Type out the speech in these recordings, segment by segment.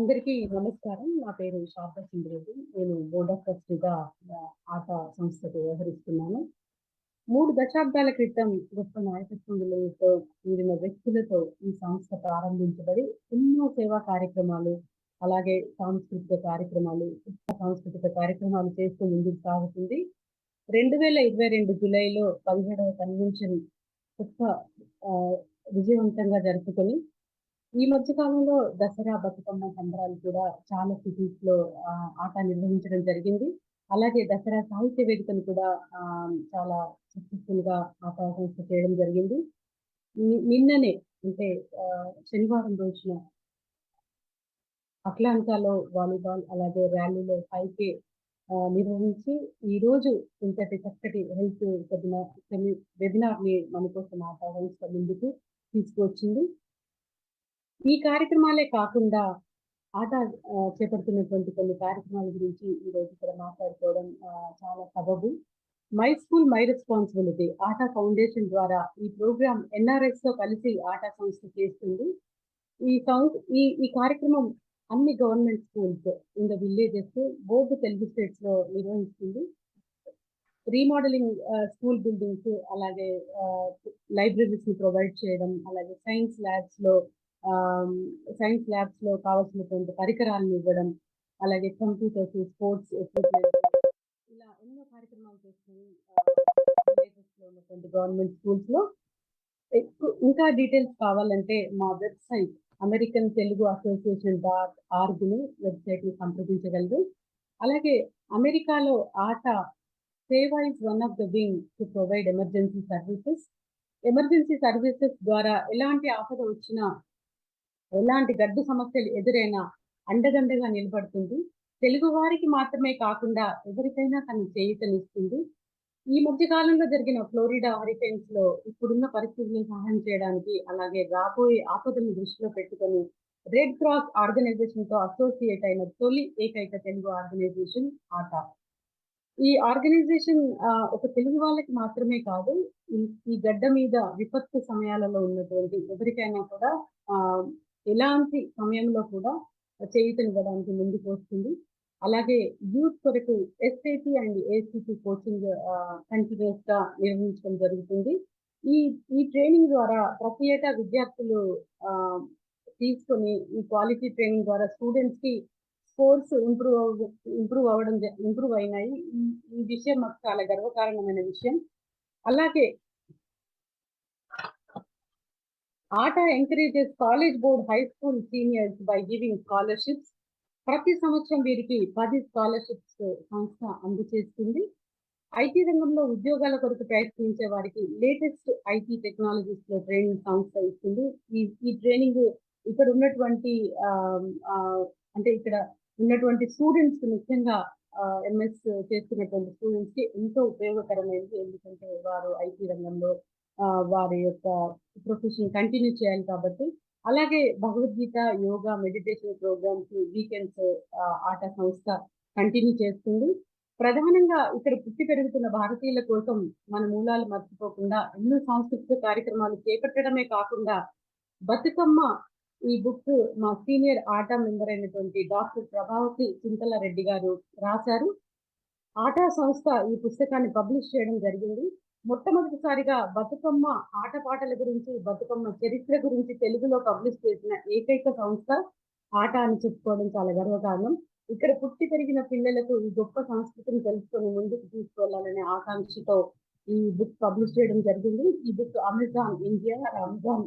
అందరికీ నమస్కారం. నా పేరు శారదా సింగిరెడ్డి. నేను బోర్డ్ ఆఫ్ ట్రస్టీగా ఆటా సంస్థకు వ్యవహరిస్తున్నాను. 3 దశాబ్దాల క్రితం గొప్ప నాయకత్వం విలువలతో కూడిన వ్యక్తులతో ఈ సంస్థ ప్రారంభించబడి ఎన్నో సేవా కార్యక్రమాలు, అలాగే సాంస్కృతిక కార్యక్రమాలు చేస్తూ ముందుకు సాగుతుంది. 2022 జూలైలో 17వ కన్వెన్షన్ గొప్ప విజయవంతంగా జరుపుకొని ఈ మధ్య కాలంలో దసరా, బతుకమ్మ సంబరాలు కూడా చాలా సిటీస్‌లో ఆట నిర్వహించడం జరిగింది. అలాగే దసరా సాహిత్య వేదికను కూడా చాలా సక్సెస్‌ఫుల్‌గా ఆటా సంస్థ చేయడం జరిగింది. నిన్ననే అంటే శనివారం రోజున అట్లాంటాలో వాలీబాల్, అలాగే ర్యాలీలో 5K నిర్వహించి ఈరోజు ఇంతటి చక్కటి హెల్త్ వెబినార్‌ని మన కోసం ఆటా సంస్థ ముందుకు తీసుకువచ్చింది. ఈ కార్యక్రమాలే కాకుండా ఆటా చేపడుతున్నటువంటి కొన్ని కార్యక్రమాల గురించి ఈరోజు ఇక్కడ మాట్లాడుకోవడం చాలా సబబు. My school my responsibility atta foundation ద్వారా ఈ ప్రోగ్రామ్ NRIతో కలిసి ఆటా సంస్థ చేస్తుంది. ఈ కార్యక్రమం అన్ని government schools in the villages both Telugu states లో నిర్వహిస్తుంది. రీమోడలింగ్ స్కూల్ బిల్డింగ్స్, అలాగే లైబ్రరీస్ ని ప్రొవైడ్ చేయడం, అలాగే సైన్స్ ల్యాబ్స్ లో కావాల్సినటువంటి పరికరాలను ఇవ్వడం, అలాగే కంప్యూటర్స్, స్పోర్ట్స్ ఎక్విప్మెంట్, ఇలా ఎన్నో కార్యక్రమాలు చేస్తుంది విలేజెస్ లో ఉన్నటువంటి గవర్నమెంట్ స్కూల్స్ లో. ఇంకా డీటెయిల్స్ కావాలంటే మా వెబ్సైట్ అమెరికన్ తెలుగు అసోసియేషన్.org ని వెబ్సైట్ ని సంప్రదించగలరు. అలాగే అమెరికాలో ఆటా సేవా is one of the wing to provide emergency services ద్వారా ఎలాంటి ఆపద వచ్చినా, ఎలాంటి గడ్డు సమస్యలు ఎదురైనా అండదండగా నిలబడుతుంది. తెలుగు వారికి మాత్రమే కాకుండా ఎవరికైనా తన చేయూతనిస్తుంది. ఈ మధ్య కాలంలో జరిగిన ఫ్లోరిడా హరికేన్స్ లో ఇప్పుడున్న పరిస్థితులను సహాయం చేయడానికి, అలాగే రాబోయే ఆపదలను దృష్టిలో పెట్టుకొని రెడ్ క్రాస్ ఆర్గనైజేషన్ తో అసోసియేట్ అయిన తొలి ఏకైక తెలుగు ఆర్గనైజేషన్ ఆటా. ఈ ఆర్గనైజేషన్ ఒక తెలుగు వాళ్ళకి మాత్రమే కాదు, ఈ గడ్డ మీద విపత్తు సమయాలలో ఉన్నటువంటి ఎవరికైనా కూడా ఎలాంటి సమయంలో కూడా చేయూతనివ్వడానికి ముందుకు వస్తుంది. అలాగే యూత్ కొరకు SAT and ACT coaching continuous గా నిర్వహించడం జరుగుతుంది. ఈ ట్రైనింగ్ ద్వారా ప్రతి ఏటా విద్యార్థులు తీసుకొని ఈ క్వాలిటీ ట్రైనింగ్ ద్వారా స్టూడెంట్స్ కి స్కోర్స్ ఇంప్రూవ్ అయినాయి. ఈ విషయం మాకు చాలా గర్వకారణమైన విషయం. అలాగే ATA encourages college board, high school seniors by giving scholarships. ప్రతి సంవత్సరం వీరికి 10 స్కాలర్షిప్స్ సంస్థ అందజేస్తుంది. IT రంగంలో ఉద్యోగాల కొరకు ప్రయత్నించే వారికి లేటెస్ట్ IT టెక్నాలజీస్ లో ట్రైనింగ్ సంస్థ ఇస్తుంది. ఈ ట్రైనింగ్ ఇక్కడ ఉన్నటువంటి స్టూడెంట్స్ కి, ముఖ్యంగా MS చేస్తున్నటువంటి స్టూడెంట్స్ కి ఎంతో ఉపయోగకరమైనది. ఎందుకంటే వారు IT రంగంలో వారి యొక్క ప్రొఫెషన్ కంటిన్యూ చేయాలి కాబట్టి. అలాగే Bhagavad Gita, yoga, meditation programs weekends ATA సంస్థ కంటిన్యూ చేస్తుంది. ప్రధానంగా ఇక్కడ పుట్టి పెరుగుతున్న భారతీయుల కోసం మన మూలాలు మర్చిపోకుండా ఎన్నో సాంస్కృతిక కార్యక్రమాలు చేపట్టడమే కాకుండా బతుకమ్మ ఈ బుక్ మా సీనియర్ ఆటా మెంబర్ అయినటువంటి డాక్టర్ ప్రభావతి చింతలారెడ్డి గారు రాశారు. ఆటా సంస్థ ఈ పుస్తకాన్ని పబ్లిష్ చేయడం జరిగింది. మొట్టమొదటిసారిగా బతుకమ్మ ఆటపాటల గురించి, బతుకమ్మ చరిత్ర గురించి తెలుగులో పబ్లిష్ చేసిన ఏకైక సంస్థ ఆటా అని చెప్పుకోవడం చాలా గర్వకారణం. ఇక్కడ పుట్టి పెరిగిన పిల్లలకు ఈ గొప్ప సంస్కృతిని తెలుసుకొని ముందుకు తీసుకెళ్లాలనే ఆకాంక్షతో ఈ బుక్ పబ్లిష్ చేయడం జరిగింది. ఈ book Amazon India, Amazon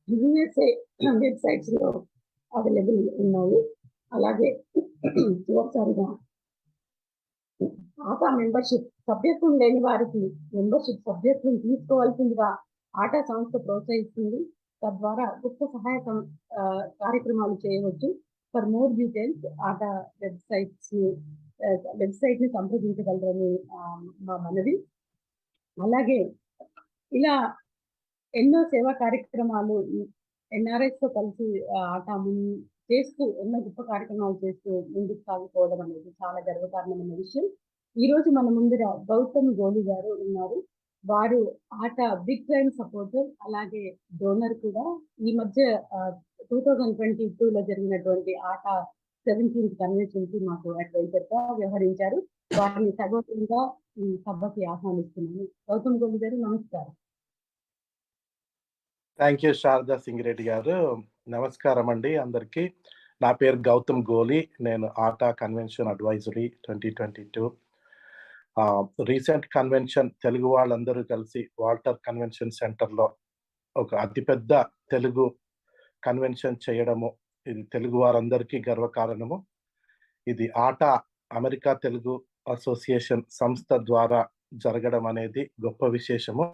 USA websites లో అవైలబుల్ ఉన్నాయి. అలాగే చివరిసారిగా ఆటా సభ్యత్వం లేని వారికి సభ్యత్వం తీసుకోవాల్సిందిగా ఆటా సంస్థ ప్రోత్సహిస్తుంది. తద్వారా గొప్ప సహాయ కార్యక్రమాలు చేయవచ్చు. For more details atta website ని సంప్రదించగలరని మా మనవి. అలాగే ఇలా ఎన్నో సేవా కార్యక్రమాలు NRIs తో కలిసి ఆటా చేస్తూ ఎన్నో గొప్ప కార్యక్రమాలు చేస్తూ ముందుకు సాగిపోవడం అనేది చాలా గర్వకారణమైన విషయం. ఈ రోజు మన ముందర గౌతమ్ గోలి గారు ఉన్నారు. వారు ఆటా బిగ్ టైమ్ సపోర్టర్, అలాగే డోనర్ కూడా. ఈ మధ్య 2022లో జరిగినటువంటి ఆటా 17th కన్వెన్షన్ కి మాకు అడ్వైజర్ గా వ్యవహరించారు. వారిని సగౌరవంగా ఈ సభకి ఆహ్వానిస్తున్నాను. గౌతమ్ గోలి గారు నమస్కారం. థ్యాంక్ యూ శారదా సింగిరెడ్డి గారు. నమస్కారం అండి అందరికీ. నా పేరు గౌతమ్ గోలి. నేను ATA convention advisory 2022. Recent convention Telugu వాళ్ళందరూ కలిసి వాల్టర్ కన్వెన్షన్ సెంటర్లో ఒక అతిపెద్ద తెలుగు కన్వెన్షన్ చేయడము, ఇది తెలుగు వారందరికీ గర్వకారణము. ఇది ఆటా అమెరికా తెలుగు అసోసియేషన్ సంస్థ ద్వారా జరగడం అనేది గొప్ప విశేషము.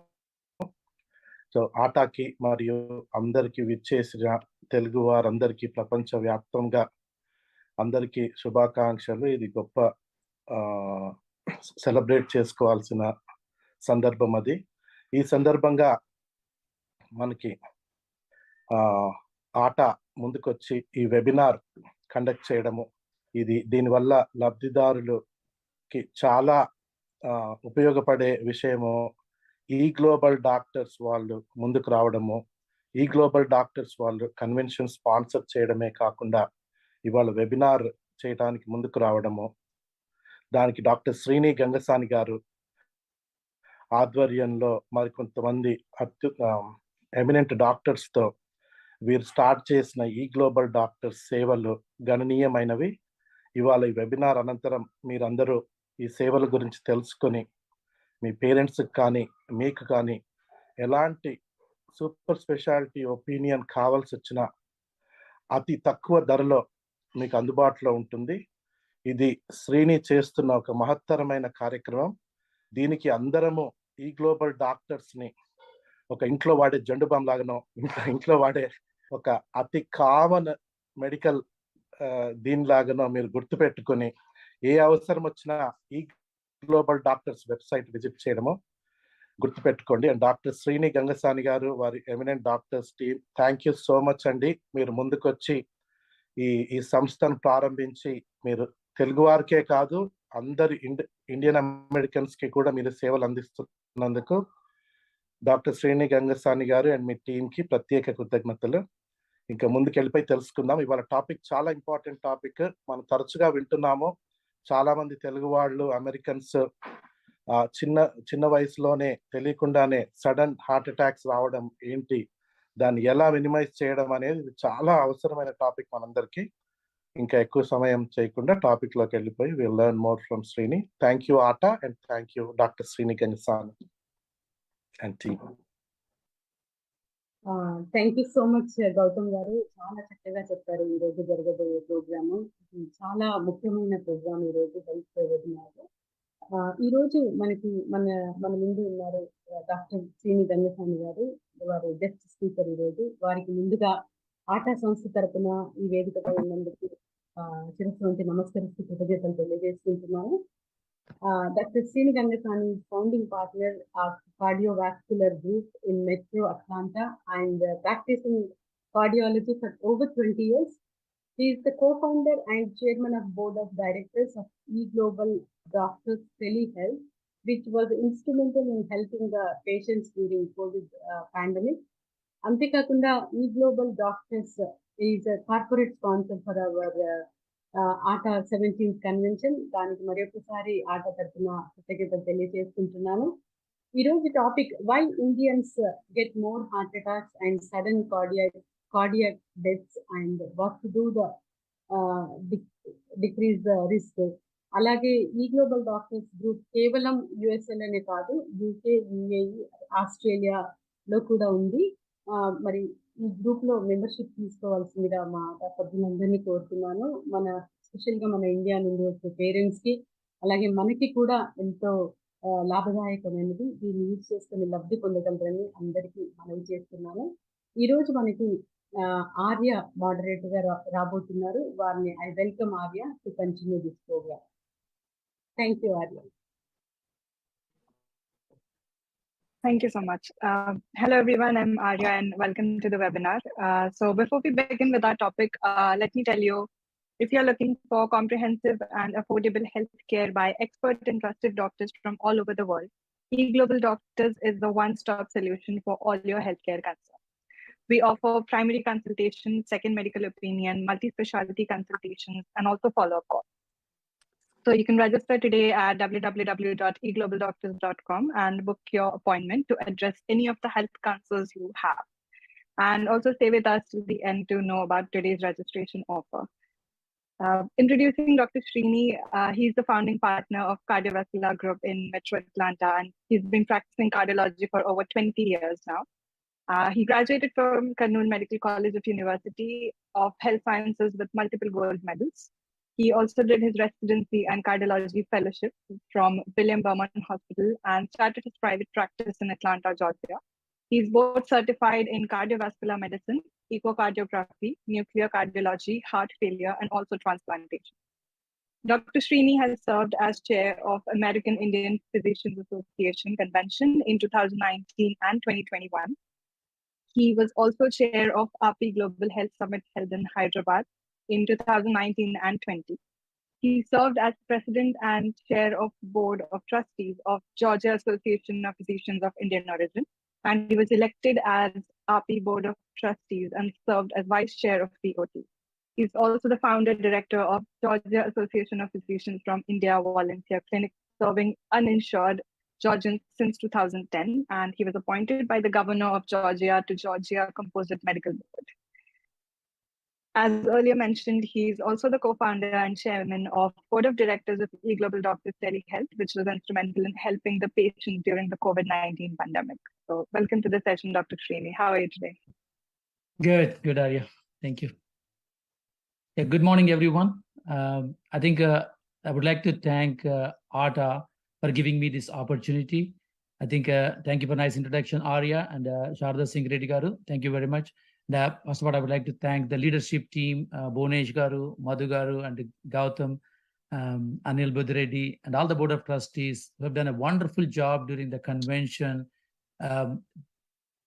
సో ఆటాకి మరియు అందరికీ విచ్చేసిన తెలుగు వారందరికీ ప్రపంచవ్యాప్తంగా అందరికీ శుభాకాంక్షలు. ఇది గొప్ప సెలబ్రేట్ చేసుకోవాల్సిన సందర్భం అది. ఈ సందర్భంగా మనకి ఆటా ముందుకొచ్చి ఈ వెబినార్ కండక్ట్ చేయడము, దీనివల్ల లబ్ధిదారులకి చాలా ఉపయోగపడే విషయము. ఈ గ్లోబల్ డాక్టర్స్ వాళ్ళు ముందుకు రావడము, ఈ గ్లోబల్ డాక్టర్స్ వాళ్ళు కన్వెన్షన్ స్పాన్సర్ చేయడమే కాకుండా ఇవాళ వెబినార్ చేయడానికి ముందుకు రావడము, దానికి డాక్టర్ శ్రీని గంగసాని గారు ఆధ్వర్యంలో మరికొంతమంది ఎమినెంట్ డాక్టర్స్తో వీరు స్టార్ట్ చేసిన ఈ గ్లోబల్ డాక్టర్స్ సేవలు గణనీయమైనవి. ఇవాళ ఈ వెబినార్ అనంతరం మీరందరూ ఈ సేవల గురించి తెలుసుకొని మీ పేరెంట్స్కి కానీ మీకు కానీ ఎలాంటి సూపర్ స్పెషాలిటీ ఒపీనియన్ కావాల్సి వచ్చినా అతి తక్కువ ధరలో మీకు అందుబాటులో ఉంటుంది. ఇది శ్రీని చేస్తున్న ఒక మహత్తరమైన కార్యక్రమం. దీనికి అందరము ఈ గ్లోబల్ డాక్టర్స్ని ఒక ఇంట్లో వాడే జండు బామ్ లాగానో, ఇంట్లో వాడే ఒక అతి కామన్ మెడికల్ దీనిలాగానో మీరు గుర్తుపెట్టుకొని ఏ అవసరం వచ్చినా ఈ గ్లోబల్ డాక్టర్స్ వెబ్సైట్ విజిట్ చేయడము గుర్తుపెట్టుకోండి. అండ్ డాక్టర్ శ్రీని గంగసాని గారు, వారి eminent doctors team, thank you so much అండి. మీరు ముందుకొచ్చి ఈ సంస్థను ప్రారంభించి మీరు తెలుగు వారికే కాదు అందరి ఇండియన్ అమెరికన్స్ కి కూడా మీరు సేవలు అందిస్తున్నందుకు డాక్టర్ శ్రీని గంగసాని గారు అండ్ మీ టీంకి ప్రత్యేక కృతజ్ఞతలు. ఇంకా ముందుకు వెళ్ళిపోయి తెలుసుకుందాం. ఇవాళ టాపిక్ చాలా ఇంపార్టెంట్ టాపిక్. మనం తరచుగా వింటున్నాము, చాలా మంది తెలుగు వాళ్ళు అమెరికన్స్ చిన్న వయసులోనే తెలియకుండానే సడన్ హార్ట్ అటాక్స్ రావడం ఏంటి, దాన్ని ఎలా మినిమైజ్ చేయడం అనేది ఇది చాలా అవసరమైన టాపిక్ మనందరికీ. ఇంకా ఎక్కువ సమయం చేయకుండా టాపిక్ లోకి వెళ్ళిపోయి will learn more from Srini. Thank you ATA and thank you doctor Srini Gangasani and team. Thank you so much Gautam గారు, చాలా చక్కగా చెప్పారు. ఈ రోజు జరగబోయే ప్రోగ్రాము చాలా ముఖ్యమైన ప్రోగ్రామ్. ఈ రోజు హెల్త్ వెబినార్. ఈ రోజు మన ముందు ఉన్నారు డాక్టర్ శ్రీని గంగసాని గారు. వారు గెస్ట్ స్పీకర్ ఈ రోజు. వారికి ముందుగా ఆటా సంస్థ తరపున ఈ వేదికపై ఉన్నందుకు శిరస్సు వంటి నమస్కరిస్తూ కృతజ్ఞతలు తెలియజేసుకుంటున్నాను. Dr. Srini Gangasani is founding partner of cardiovascular group in Metro Atlanta and practicing cardiology for over 20 years. He is the co-founder and chairman of board of directors of eGlobal Doctors Telehealth, which was instrumental in helping the patients during COVID pandemic. Antekakunda eGlobal Doctors is a corporate sponsor for our ATA 17th convention. దానికి మరొకసారి ATA తరఫున కృతజ్ఞతలు తెలియజేసుకుంటున్నాను. ఈరోజు topic why Indians get more heart attacks and sudden cardiac deaths and what to do the decrease the risk. అలాగే ఈ global doctors group కేవలం యుఎస్ఏలోనే కాదు, యూకే, యుఏఈ, ఆస్ట్రేలియాలో కూడా ఉంది. మరి ఈ గ్రూప్ లో మెంబర్షిప్ తీసుకోవాల్సిందిగా మా సభ్యులందరినీ కోరుతున్నాను. స్పెషల్గా మన ఇండియా నుండి వచ్చే పేరెంట్స్ కి అలాగే మనకి కూడా ఎంతో లాభదాయకమైనది. దీన్ని యూజ్ చేసుకుని లబ్ధి పొందగలరని అందరికీ మనవి చేస్తున్నాను. ఈ రోజు మనకి ఆర్య మోడరేటర్ గా రాబోతున్నారు. వారిని I welcome Arya to continue this programme. Thank you Arya. Thank you so much. Hello everyone, I'm Arya and welcome to the webinar. So before we begin with our topic, let me tell you, if you're looking for comprehensive and affordable healthcare by expert and trusted doctors from all over the world, eGlobal Doctors is the one-stop solution for all your healthcare concerns. We offer primary consultation, second medical opinion, multi-specialty consultations, and also follow-up calls. So you can register today at www.eglobaldoctors.com and book your appointment to address any of the health concerns you have. And also stay with us till the end to know about today's registration offer. Introducing Dr. Srini, he's the founding partner of Cardiovascular Group in Metro Atlanta, and he's been practicing cardiology for over 20 years now. He graduated from Kurnool Medical College of University of Health Sciences with multiple gold medals. He also did his residency and cardiology fellowship from William Berman Hospital and started his private practice in Atlanta, Georgia. He's board certified in cardiovascular medicine, echocardiography, nuclear cardiology, heart failure, and also transplantation. Dr. Srini has served as chair of American Indian Physicians Association Convention in 2019 and 2021. He was also chair of RP Global Health Summit held in Hyderabad in 2019 and 20. He served as president and chair of board of trustees of Georgia Association of Physicians of Indian Origin, and he was elected as RP board of trustees and served as vice chair of BOT. He's also the founder director of Georgia Association of Physicians from India Volunteer Clinic, serving uninsured Georgians since 2010, and he was appointed by the governor of Georgia to Georgia Composite Medical Board. As earlier mentioned, he's also the co-founder and chairman of Board of Directors of eGlobal Doctors Telehealth, which was instrumental in helping the patient during the COVID-19 pandemic. So welcome to the session, Dr. Srini. How are you today? Good, Arya. Thank you. Yeah, good morning, everyone. I think I would like to thank ATA for giving me this opportunity. I think thank you for nice introduction, Arya and Sharda Singh Reddy Garu. Thank you very much. First of all, I would like to thank the leadership team, Bonesh Garu, Madhu Garu, and Gautam, Anil Budreddy, and all the board of trustees who have done a wonderful job during the convention.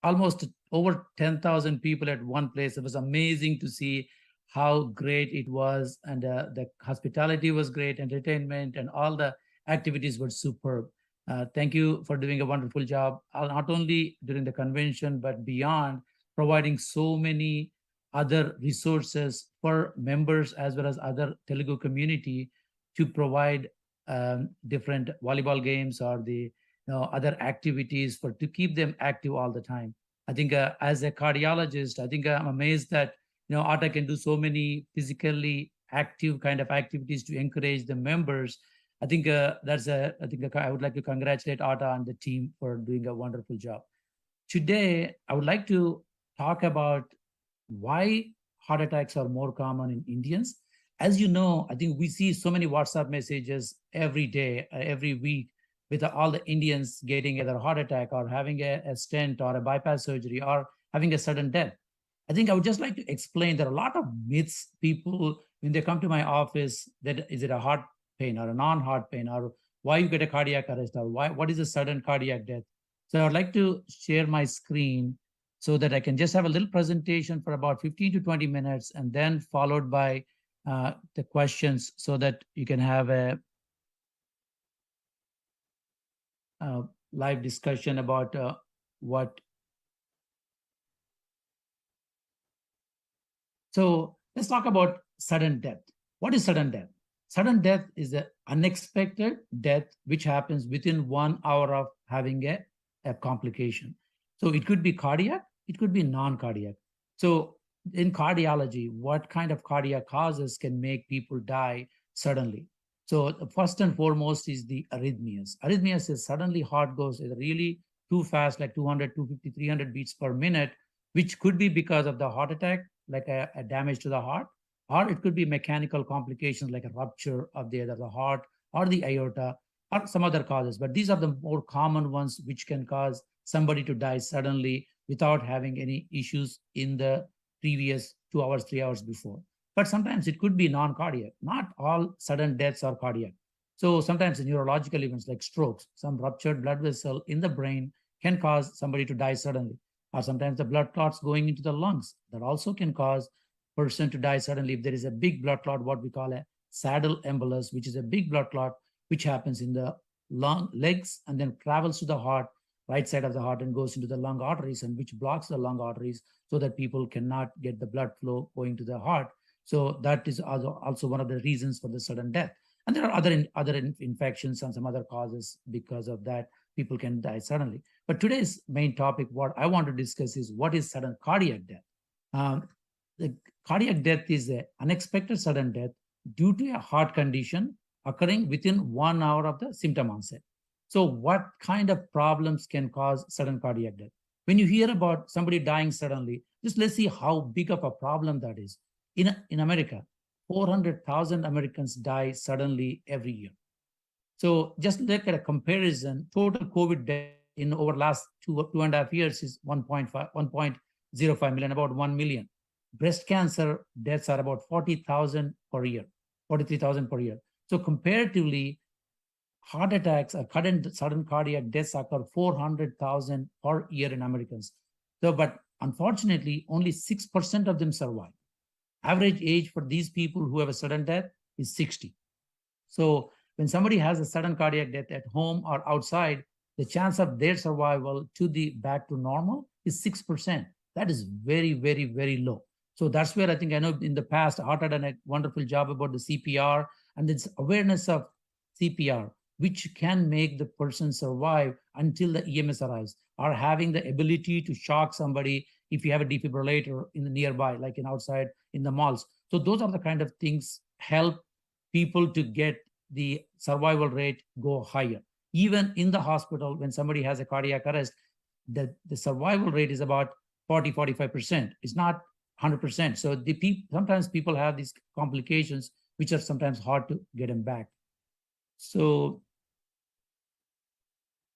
Almost over 10,000 people at one place. It was amazing to see how great it was, and the hospitality was great, entertainment, and all the activities were superb. Thank you for doing a wonderful job, not only during the convention, but beyond, providing so many other resources for members as well as other Telugu community to provide different volleyball games or the other activities to keep them active all the time. I think as a cardiologist, I think I'm amazed that ATA can do so many physically active kind of activities to encourage the members. I think I would like to congratulate ATA and the team for doing a wonderful job. Today, I would like to talk about why heart attacks are more common in Indians. As you know, I think we see so many WhatsApp messages every day, every week, with all the Indians getting either a heart attack or having a stent or a bypass surgery or having a sudden death. I think I would just like to explain there are a lot of myths. People, when they come to my office, that is it a heart pain or a non-heart pain, or why you get a cardiac arrest, or what is a sudden cardiac death. So I'd like to share my screen so that I can just have a little presentation for about 15 to 20 minutes, and then followed by the questions so that you can have a live discussion about what. So let's talk about sudden death. What is sudden death? Sudden death is an unexpected death which happens within 1 hour of having a complication. So it could be cardiac, it could be non-cardiac. So in cardiology, what kind of cardiac causes can make people die suddenly? So the first and foremost is the arrhythmias. Arrhythmias is suddenly heart goes really too fast, like 200, 250, 300 beats per minute, which could be because of the heart attack, like a damage to the heart, or it could be mechanical complications like a rupture of either the heart or the aorta or some other causes. But these are the more common ones which can cause somebody to die suddenly without having any issues in the previous 2 hours, 3 hours before. But sometimes it could be non-cardiac. Not all sudden deaths are cardiac. So sometimes the neurological events like strokes, some ruptured blood vessel in the brain can cause somebody to die suddenly. Or sometimes the blood clots going into the lungs, that also can cause person to die suddenly. If there is a big blood clot, what we call a saddle embolus, which is a big blood clot, which happens in the legs and then travels to the heart. right side of the heart and goes into the lung arteries, and which blocks the lung arteries so that people cannot get the blood flow going to the heart. So that is also one of the reasons for the sudden death. And there are other infections and some other causes because of that. People can die suddenly. But today's main topic, what I want to discuss is what is sudden cardiac death. The cardiac death is an unexpected sudden death due to a heart condition occurring within 1 hour of the symptom onset. So what kind of problems can cause sudden cardiac death? When you hear about somebody dying suddenly, just let's see how big of a problem that is. In America, 400,000 Americans die suddenly every year. So just look at a comparison, total COVID death in over last 2.5 years is 1.05 million, about 1 million. Breast cancer deaths are about 40,000 per year, 43,000 per year. So comparatively, heart attacks or sudden cardiac deaths occur 400,000 per year in Americans. So, but unfortunately, only 6% of them survive. Average age for these people who have a sudden death is 60. So when somebody has a sudden cardiac death at home or outside, the chance of their survival to the back to normal is 6%. That is very, very, very low. So that's where I think, I know in the past, Heart had done a wonderful job about the CPR and this awareness of CPR, which can make the person survive until the EMS arrives, or having the ability to shock somebody if you have a defibrillator in the nearby, like in outside in the malls. So those are the kind of things help people to get the survival rate go higher. Even in the hospital, when somebody has a cardiac arrest, the survival rate is about 40-45%. It's not 100%. So sometimes people have these complications, which are sometimes hard to get them back. So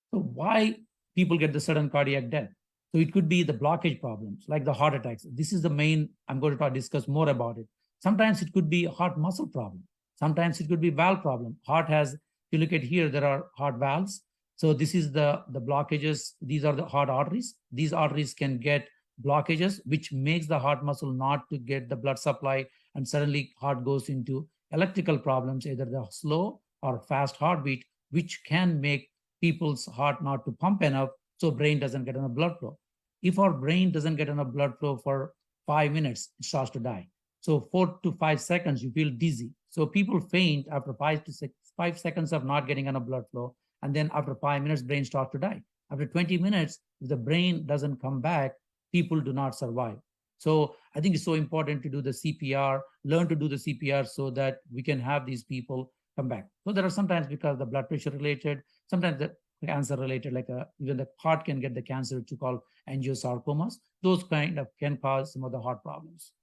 why people get the sudden cardiac death? So it could be the blockage problems, like the heart attacks. This is the main, I'm going to discuss more about it. Sometimes it could be a heart muscle problem. Sometimes it could be valve problem. Heart has, if you look at here, there are heart valves. So this is the blockages. These are the heart arteries. These arteries can get blockages, which makes the heart muscle not to get the blood supply, and suddenly heart goes into electrical problems, either the slow or fast heartbeat, which can make people's heart not to pump enough, so brain doesn't get enough blood flow. If our brain doesn't get enough blood flow for 5 minutes, it starts to die. So 4 to 5 seconds, you feel dizzy. So people faint after 5 to 5 seconds of not getting enough blood flow. And then after 5 minutes, brain starts to die. After 20 minutes, if the brain doesn't come back, people do not survive. So I think it's so important to do the CPR, learn to do the CPR so that we can have these people come back. So there are sometimes, because the blood pressure related, sometimes the cancer related, like even the heart can get the cancer, which you call angiosarcomas. Those kind of can cause some of the heart problems.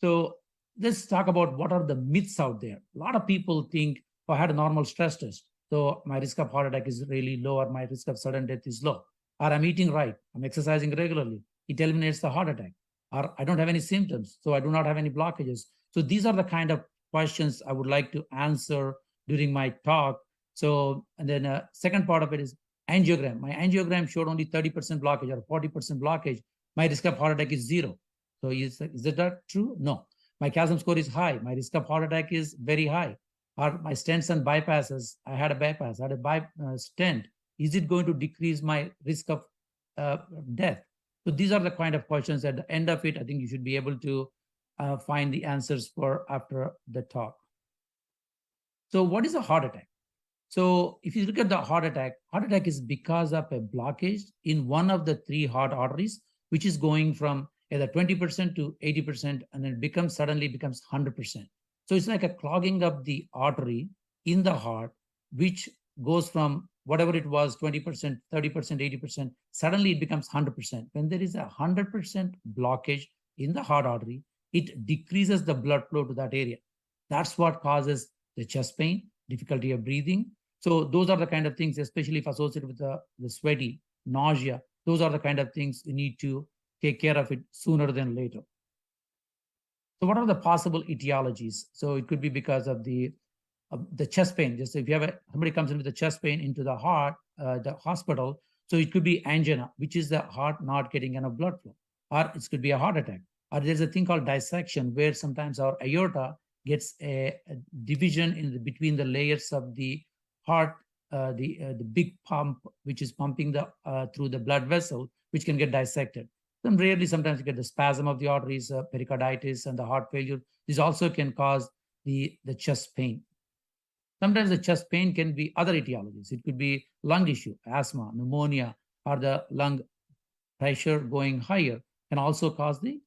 So let's talk about what are the myths out there. A lot of people think, oh, I had a normal stress test, so my risk of heart attack is really low, or my risk of sudden death is low. Or I'm eating right, I'm exercising regularly, it eliminates the heart attack. Or I don't have any symptoms, so I do not have any blockages. So these are the kind of questions I would like to answer during my talk. So, and then second part of it is angiogram. My angiogram showed only 30% blockage or 40% blockage. My risk of heart attack is 0. So is that true? No. My calcium score is high. My risk of heart attack is very high. Or my stents and bypasses, I had a bypass, I had a stent. Is it going to decrease my risk of death? So these are the kind of questions at the end of it. I think you should be able to find the answers for after the talk. So what is a heart attack? So if you look at the heart attack is because of a blockage in one of the 3 heart arteries, which is going from either 20% to 80%, and then suddenly becomes 100%. So it's like a clogging of the artery in the heart, which goes from whatever it was, 20%, 30%, 80%, suddenly it becomes 100%. When there is a 100% blockage in the heart artery, it decreases the blood flow to that area. That's what causes the chest pain, difficulty of breathing. So those are the kind of things, especially if associated with the sweaty, nausea, those are the kind of things you need to take care of it sooner than later. So what are the possible etiologies? So it could be because of the chest pain. Just if you have somebody comes in with the chest pain into the heart, the hospital, so it could be angina, which is the heart not getting enough blood flow, or it could be a heart attack. Or there's a thing called dissection, where sometimes our aorta gets a division between the layers of the heart the big pump which is pumping the through the blood vessel, which can get dissected. Then rarely, sometimes you get the spasm of the arteries, pericarditis, and the heart failure. This also can cause the chest pain. Sometimes the chest pain can be other etiologies. It could be lung issue, asthma, pneumonia, or the lung pressure going higher can also cause the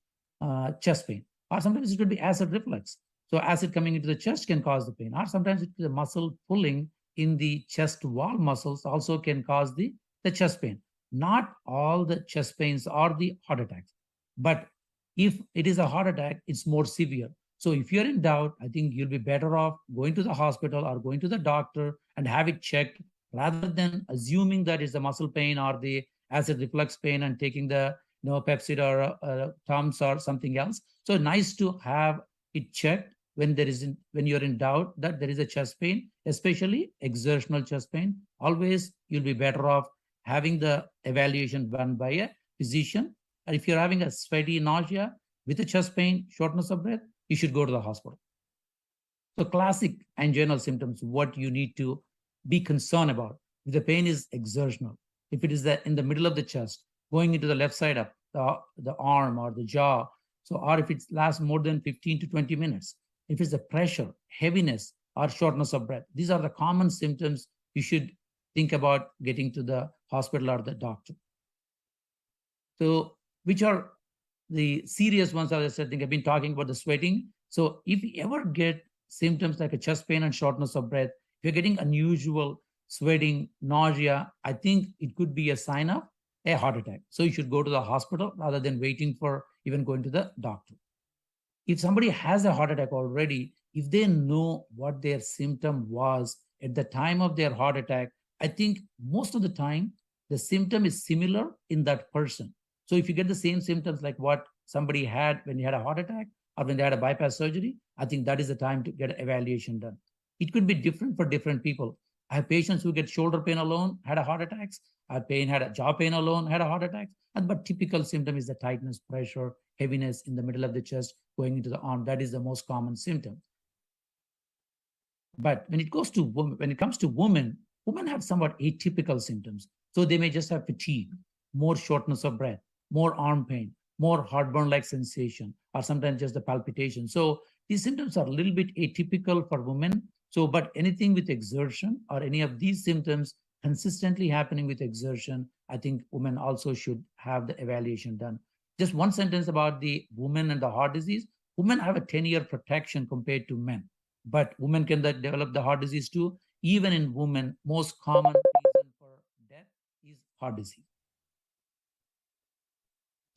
chest pain. Or sometimes it could be acid reflux. So acid coming into the chest can cause the pain. Or sometimes it could be the muscle pulling in the chest wall muscles also can cause the chest pain. Not all the chest pains are the heart attacks. But if it is a heart attack, it's more severe. So if you're in doubt, I think you'll be better off going to the hospital or going to the doctor and have it checked rather than assuming that it's the muscle pain or the acid reflux pain and taking the Pepsid or Tums or something else. So nice to have it checked when you're in doubt that there is a chest pain, especially exertional chest pain. Always you'll be better off having the evaluation done by a physician. And if you're having a sweaty nausea with a chest pain, shortness of breath, you should go to the hospital. So classic anginal symptoms, what you need to be concerned about. If the pain is exertional, if it is in the middle of the chest, going into the left side of the arm or the jaw, so or if it lasts more than 15 to 20 minutes, if it's the pressure, heaviness, or shortness of breath, these are the common symptoms you should think about getting to the hospital or the doctor. So which are the serious ones? As I think I've been talking about the sweating. So if you ever get symptoms like a chest pain and shortness of breath, if you're getting unusual sweating, nausea, I think it could be a sign of a heart attack. So you should go to the hospital rather than waiting for even going to the doctor. If somebody has a heart attack already, if they know what their symptom was at the time of their heart attack, I think most of the time the symptom is similar in that person. So if you get the same symptoms like what somebody had when he had a heart attack or when they had a bypass surgery, I think that is the time to get an evaluation done. It could be different for different people. I have patients who get shoulder pain alone, had a heart attacks. I have had a jaw pain alone, had a heart attack. But typical symptom is the tightness, pressure, heaviness in the middle of the chest going into the arm. That is the most common symptom. But when it comes to women, women have somewhat atypical symptoms. So they may just have fatigue, more shortness of breath, more arm pain, more heartburn-like sensation, or sometimes just the palpitation. So these symptoms are a little bit atypical for women. So, but anything with exertion or any of these symptoms consistently happening with exertion, I think women also should have the evaluation done. Just one sentence about the women and the heart disease. Women have a 10-year protection compared to men, but women can develop the heart disease too. Even in women, most common reason for death is heart disease.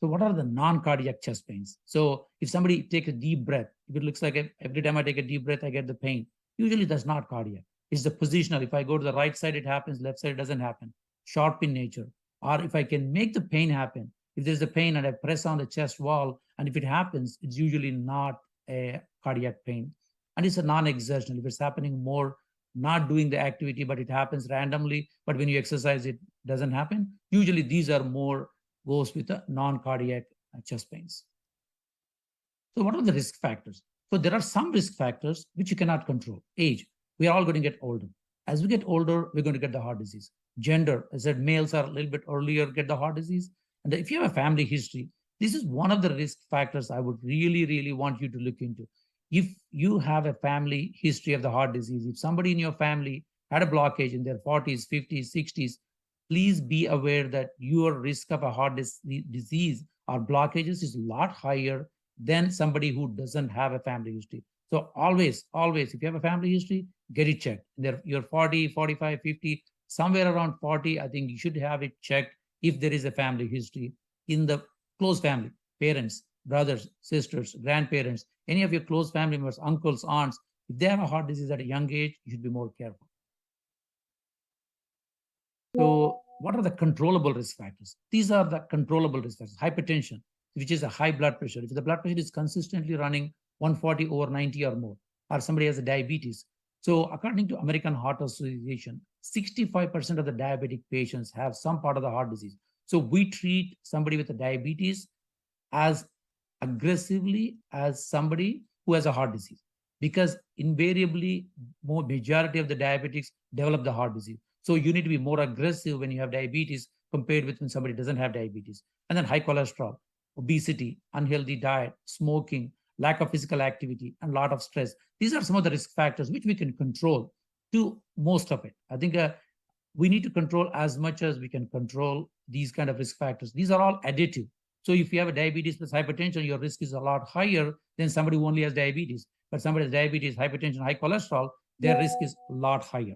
So what are the non-cardiac chest pains? So if somebody takes a deep breath, if it looks like every time I take a deep breath, I get the pain. Usually that's not cardiac. It's the positional. If I go to the right side, it happens. Left side, it doesn't happen. Sharp in nature. Or if I can make the pain happen, if there's a pain and I press on the chest wall, and if it happens, it's usually not a cardiac pain. And it's a non-exertional. If it's happening more, not doing the activity, but it happens randomly, but when you exercise, it doesn't happen. Usually these are more goes with the non-cardiac chest pains. So what are the risk factors? So there are some risk factors which you cannot control. Age, we are all going to get older. As we get older, we're going to get the heart disease. Gender, as I said, males are a little bit earlier get the heart disease. And if you have a family history, this is one of the risk factors I would really, really want you to look into. If you have a family history of the heart disease, if somebody in your family had a blockage in their 40s, 50s, 60s, please be aware that your risk of a heart disease or blockages is a lot higher than somebody who doesn't have a family history. So always, if you have a family history, get it checked. You're 40, 45, 50, somewhere around 40, I think you should have it checked if there is a family history in the close family, parents, brothers, sisters, grandparents, any of your close family members, uncles, aunts. If they have a heart disease at a young age, you should be more careful. So what are the controllable risk factors? These are the controllable risk factors. Hypertension, which is a high blood pressure. If the blood pressure is consistently running 140 over 90 or more, or somebody has a diabetes. So according to American Heart Association, 65% of the diabetic patients have some part of the heart disease. So we treat somebody with a diabetes as aggressively as somebody who has a heart disease, because invariably majority of the diabetics develop the heart disease. So you need to be more aggressive when you have diabetes compared with when somebody doesn't have diabetes. And then high cholesterol, obesity, unhealthy diet, smoking, lack of physical activity, and a lot of stress. These are some of the risk factors which we can control to most of it. I think we need to control as much as we can control these kind of risk factors. These are all additive. So if you have a diabetes plus hypertension, your risk is a lot higher than somebody who only has diabetes. But somebody has diabetes, hypertension, high cholesterol, their risk is a lot higher.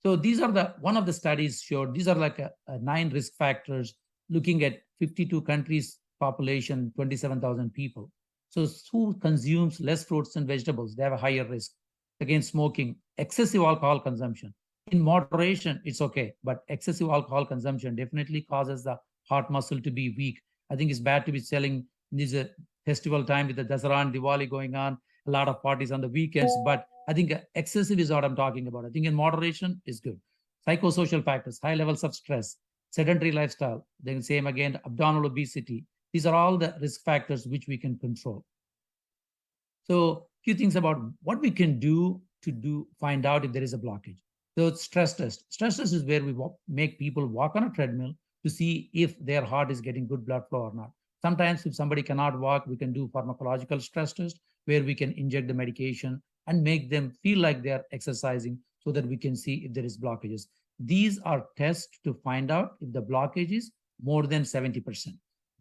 So these are one of the studies showed, these are like 9 risk factors looking at 52 countries, population, 27,000 people. So who consumes less fruits and vegetables, they have a higher risk. Again, smoking, excessive alcohol consumption. In moderation, it's okay, but excessive alcohol consumption definitely causes the heart muscle to be weak. I think it's bad to be selling this festival time with the Dasara and Diwali going on, a lot of parties on the weekends, but I think excessive is what I'm talking about. I think in moderation is good. Psychosocial factors, high levels of stress, sedentary lifestyle, then same again, abdominal obesity. These are all the risk factors which we can control. So few things about what we can do to find out if there is a blockage. So it's stress test. Stress test is where we make people walk on a treadmill to see if their heart is getting good blood flow or not. Sometimes if somebody cannot walk, we can do pharmacological stress test where we can inject the medication and make them feel like they're exercising so that we can see if there is blockages. These are tests to find out if the blockage is more than 70%.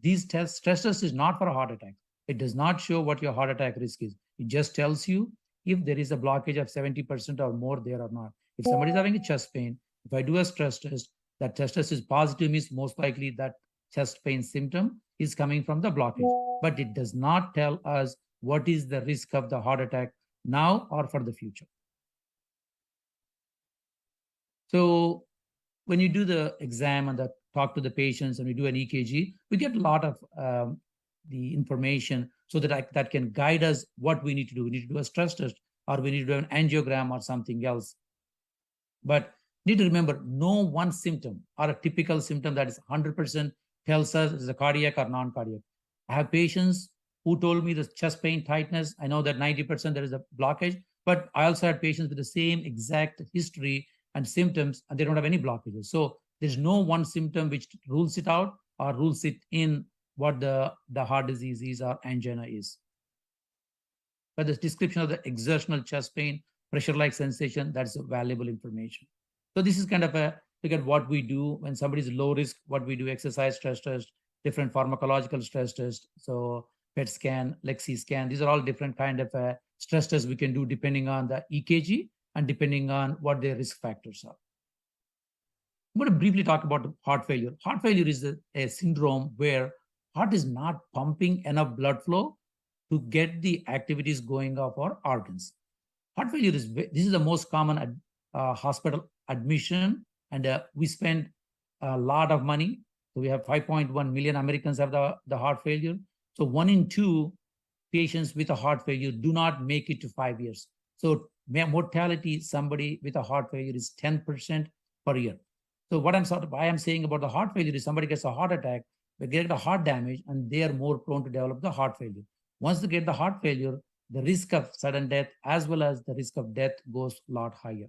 These tests, stress test is not for a heart attack. It does not show what your heart attack risk is. It just tells you if there is a blockage of 70% or more there or not. If somebody is having a chest pain, if I do a stress test, that test test is positive, means most likely that chest pain symptom is coming from the blockage. But it does not tell us what is the risk of the heart attack now or for the future. So when you do the exam and talk to the patients and we do an EKG, we get a lot of the information so that that can guide us what we need to do. We need to do a stress test or we need to do an angiogram or something else. But need to remember, no one symptom or a typical symptom that is 100% tells us is a cardiac or non-cardiac. I have patients who told me the chest pain, tightness. I know that 90% there is a blockage, but I also had patients with the same exact history and symptoms, and they don't have any blockages. So there's no one symptom which rules it out or rules it in what the heart disease is or angina is. But the description of the exertional chest pain, pressure-like sensation, that's valuable information. So this is kind of a look at what we do when somebody is low risk, what we do, exercise stress test, different pharmacological stress test. So PET scan, Lexi scan, these are all different kind of stress tests we can do depending on the EKG and depending on what their risk factors are. I'm going to briefly talk about heart failure. Heart failure is a syndrome where heart is not pumping enough blood flow to get the activities going of our organs. Heart failure this is the most common hospital admission, and we spend a lot of money. So we have 5.1 million Americans have the heart failure. So 1 in 2 patients with a heart failure do not make it to 5 years. So mortality, somebody with a heart failure is 10% per year. So what I am saying about the heart failure is somebody gets a heart attack, they get a heart damage, and they are more prone to develop the heart failure. Once they get the heart failure, the risk of sudden death as well as the risk of death goes a lot higher.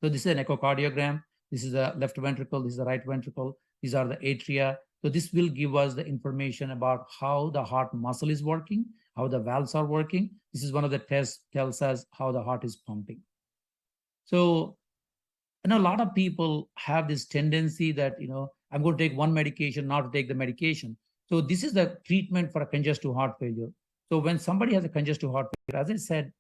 So this is an echocardiogram. This is the left ventricle. This is the right ventricle. These are the atria. So this will give us the information about how the heart muscle is working, how the valves are working. This is one of the tests tells us how the heart is pumping. So, a lot of people have this tendency that, I'm going to take one medication, not to take the medication. So this is the treatment for a congestive heart failure. So when somebody has a congestive heart failure, as I said,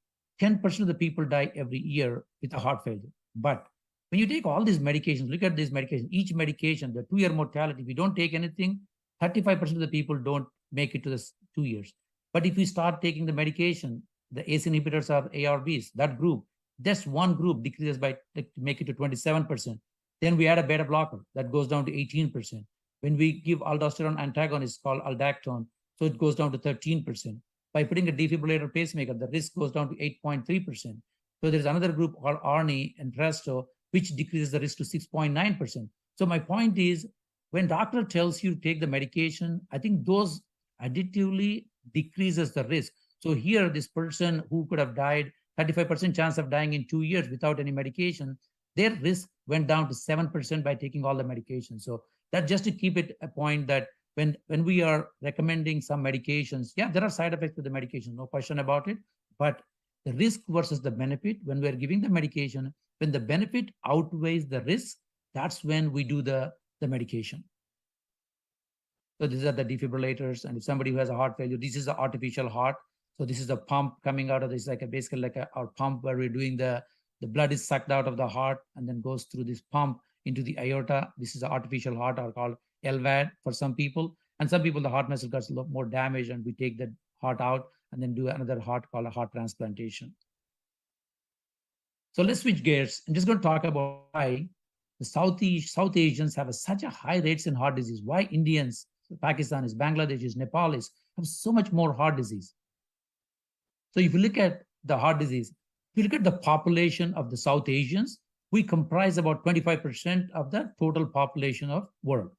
10% of the people die every year with a heart failure. But when you take all these medications, look at these medications, each medication, the 2-year mortality, if we don't take anything, 35% of the people don't make it to the 2 years. But if we start taking the medication, the ACE inhibitors or ARBs, that group, just one group decreases by, make it to 27%. Then we add a beta blocker, that goes down to 18%. When we give aldosterone antagonist called aldactone, so it goes down to 13%. By putting a defibrillator pacemaker, the risk goes down to 8.3%. So there's another group called ARNI and Presto, which decreases the risk to 6.9%. So my point is, when doctor tells you to take the medication, I think those additively decreases the risk. So here, this person who could have died 35% chance of dying in 2 years without any medication, their risk went down to 7% by taking all the medication. So that just to keep it a point that when we are recommending some medications, yeah, there are side effects with the medication, no question about it. But the risk versus the benefit, when we're giving the medication, when the benefit outweighs the risk, that's when we do the medication. So these are the defibrillators. And if somebody who has a heart failure, this is the artificial heart. So this is the pump coming out of this, like basically like our pump where we're doing the blood is sucked out of the heart and then goes through this pump into the aorta. This is the artificial heart, or called LVAD for some people. And some people, the heart muscle gets a lot more damage and we take the heart out and then do another heart called a heart transplantation. So let's switch gears. I'm just going to talk about why the South Asians have such a high rates in heart disease. Why Indians, Pakistanis, Bangladeshis, Nepalis have so much more heart disease. So if you look at the heart disease, if you look at the population of the South Asians, we comprise about 25% of the total population of world.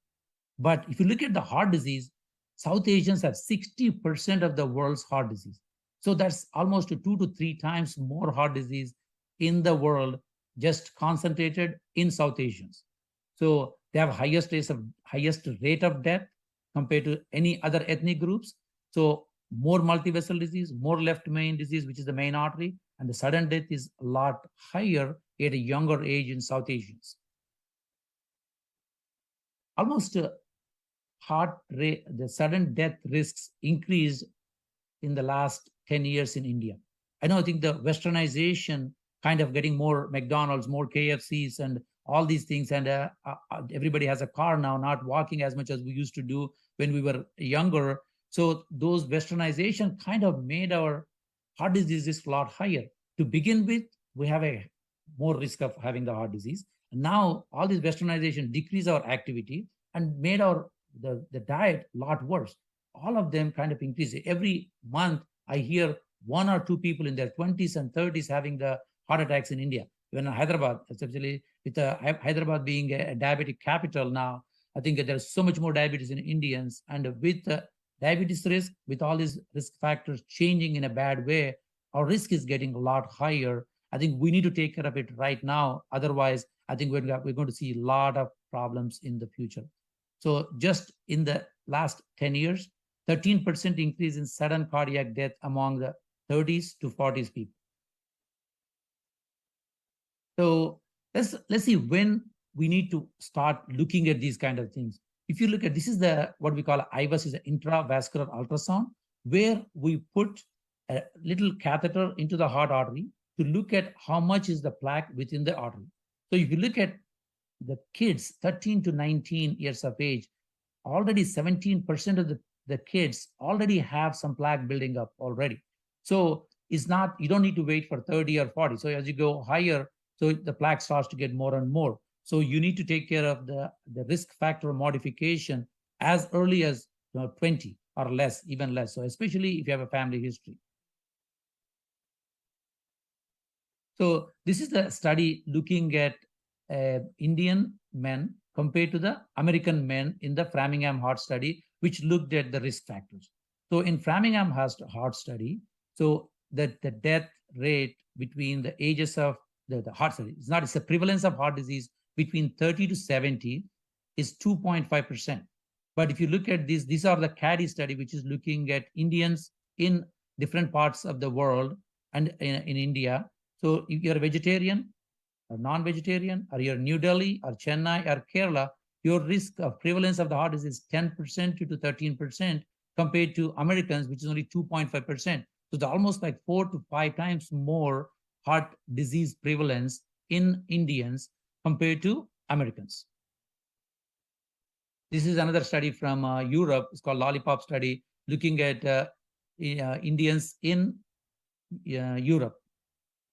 But if you look at the heart disease, South Asians have 60% of the world's heart disease. So that's almost 2 to 3 times more heart disease in the world, just concentrated in South Asians. So they have highest rate of death compared to any other ethnic groups. So more multivessel disease, more left main disease, which is the main artery, and the sudden death is a lot higher at a younger age in South Asians. Almost heart rate, the sudden death risks increased in the last 10 years in India. I think the westernization kind of getting more McDonald's, more KFCs and all these things. And everybody has a car now, not walking as much as we used to do when we were younger. So those westernization kind of made our heart diseases a lot higher. To begin with, we have a more risk of having the heart disease. And now all this westernization decreased our activity and made our the diet a lot worse. All of them kind of increase. Every month, I hear 1 or 2 people in their 20s and 30s having the heart attacks in India. Even in Hyderabad, especially with Hyderabad being a diabetic capital now, I think that there's so much more diabetes in Indians. And with diabetes risk, with all these risk factors changing in a bad way, our risk is getting a lot higher. I think we need to take care of it right now. Otherwise, I think we're going to see a lot of problems in the future. So just in the last 10 years, 13% increase in sudden cardiac death among the 30s to 40s people. So let's see when we need to start looking at these kind of things. If you look at, this is what we call IVUS, is an intravascular ultrasound, where we put a little catheter into the heart artery to look at how much is the plaque within the artery. So if you look at the kids 13 to 19 years of age, already 17% of the kids already have some plaque building up already. So it's not, you don't need to wait for 30 or 40. So as you go higher, so the plaque starts to get more and more. So you need to take care of the risk factor modification as early as 20 or less, even less. So especially if you have a family history. So this is the study looking at Indian men compared to the American men in the Framingham heart study, which looked at the risk factors. So in Framingham heart study, so the death rate between the ages of the heart study, it's the prevalence of heart disease between 30 to 70 is 2.5%. But if you look at these are the CADI study, which is looking at Indians in different parts of the world and in India. So if you're a vegetarian or non-vegetarian, or you're New Delhi or Chennai or Kerala, your risk of prevalence of the heart disease is 10% to 13% compared to Americans, which is only 2.5%. So it's almost like 4 to 5 times more heart disease prevalence in Indians compared to Americans. This is another study from Europe. It's called Lollipop study, looking at Indians in Europe.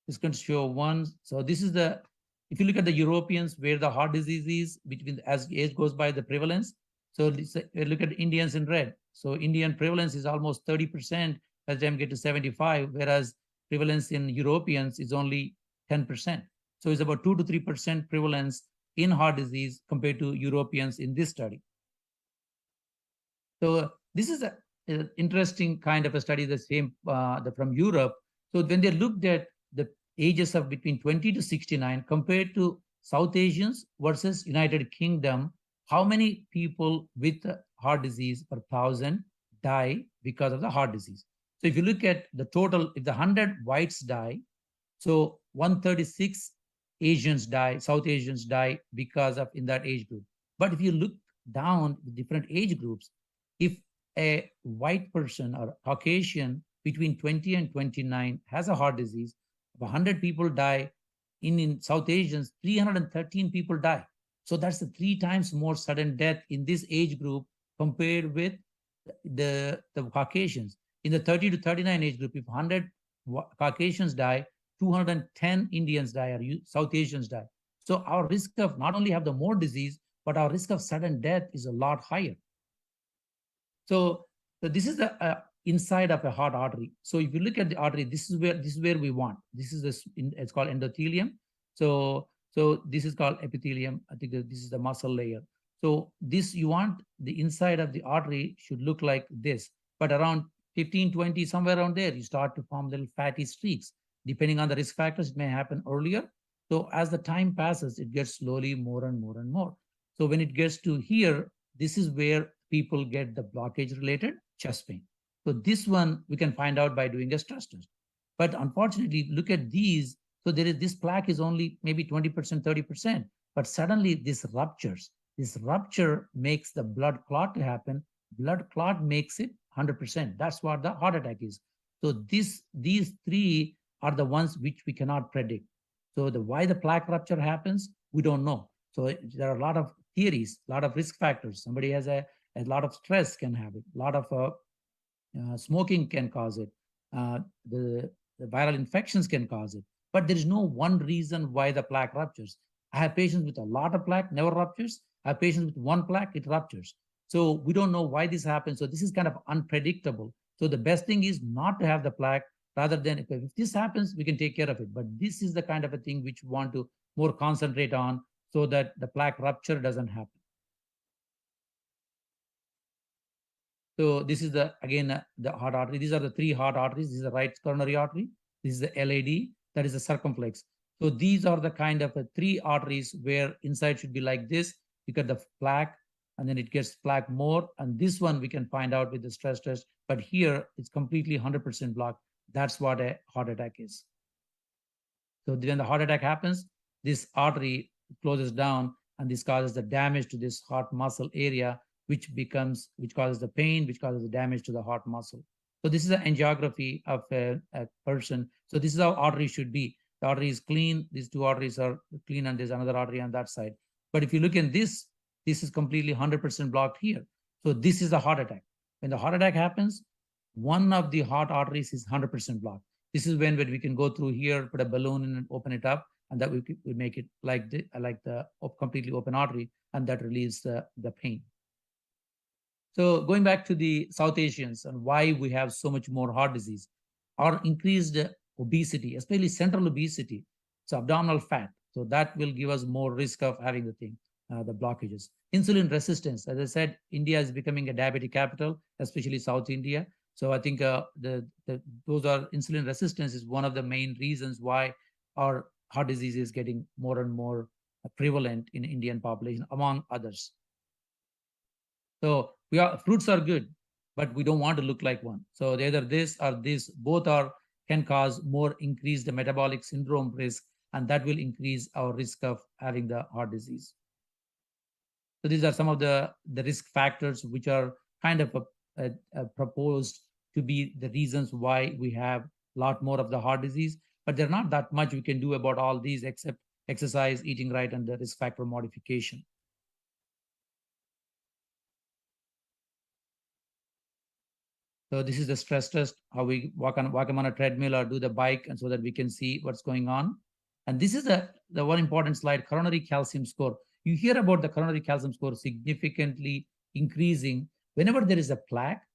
It's going to show one. So this is if you look at the Europeans, where the heart disease is between, as age goes by, the prevalence. So look at Indians in red. So Indian prevalence is almost 30% by the time you get to 75, whereas prevalence in Europeans is only 10%. So it's about 2 to 3% prevalence in heart disease compared to Europeans in this study. So this is an interesting kind of a study, the same from Europe. So when they looked at the ages of between 20 to 69 compared to South Asians versus United Kingdom, how many people with heart disease per thousand die because of the heart disease? So if you look at the total, if the 100 whites die, so 136 Asians die, South Asians die because of in that age group. But if you look down the different age groups, if a white person or Caucasian between 20 and 29 has a heart disease, 100 people die. In South Asians, 313 people die. So that's the 3 times more sudden death in this age group compared with the Caucasians. In the 30 to 39 age group, if 100 Caucasians die, 210 Indians die or South Asians die. So our risk of not only have the more disease, but our risk of sudden death is a lot higher. So this is the inside of a heart artery. So if you look at the artery, this is where we want. This is it's called endothelium. So this is called epithelium. I think this is the muscle layer. So this, you want the inside of the artery should look like this, but around 15, 20, somewhere around there, you start to form little fatty streaks. Depending on the risk factors, it may happen earlier. So as the time passes, it gets slowly more and more and more. So when it gets to here, this is where people get the blockage related chest pain. So this one we can find out by doing a stress test. But unfortunately, look at these. So there is this plaque is only maybe 20%, 30%, but suddenly this ruptures. This rupture makes the blood clot to happen. Blood clot makes it 100%. That's what the heart attack is. So these 3 are the ones which we cannot predict. So why the plaque rupture happens, we don't know. So there are a lot of theories, a lot of risk factors. Somebody has a lot of stress can have it. A lot of smoking can cause it. The viral infections can cause it. But there is no one reason why the plaque ruptures. I have patients with a lot of plaque, never ruptures. I have patients with 1 plaque, it ruptures. So we don't know why this happens. So this is kind of unpredictable. So the best thing is not to have the plaque, rather than if this happens, we can take care of it. But this is the kind of a thing which we want to more concentrate on so that the plaque rupture doesn't happen. So this is again the heart artery. These are the 3 heart arteries. This is the right coronary artery. This is the LAD. That is the circumflex. So these are the kind of 3 arteries where inside should be like this. You get the plaque, and then it gets plaque more. And this one we can find out with the stress test. But here it's completely 100% blocked. That's what a heart attack is. So when the heart attack happens, this artery closes down, and this causes the damage to this heart muscle area, which causes the pain, which causes the damage to the heart muscle. So this is an angiography of a person. So this is how artery should be. The artery is clean. These 2 arteries are clean, and there's another artery on that side. But if you look in this is completely 100% blocked here. So this is the heart attack. When the heart attack happens, one of the heart arteries is 100% blocked. This is when we can go through here, put a balloon in and open it up, and that we make it like the completely open artery, and that relieves the pain. So going back to the South Asians and why we have so much more heart disease, or increased obesity, especially central obesity, so abdominal fat. So that will give us more risk of having the blockages. Insulin resistance, as I said, India is becoming a diabetic capital, especially South India. So I think those are insulin resistance is one of the main reasons why our heart disease is getting more and more prevalent in Indian population, among others. So fruits are good, but we don't want to look like one. So either this or this, both can cause more increased metabolic syndrome risk, and that will increase our risk of having the heart disease. So these are some of the risk factors which are kind of proposed to be the reasons why we have a lot more of the heart disease, but there's not that much we can do about all these except exercise, eating right, and the risk factor modification. So this is the stress test, how we walk on a treadmill or do the bike, and so that we can see what's going on. And this is the one important slide, coronary calcium score. You hear about the coronary calcium score significantly increasing. Whenever there is a plaque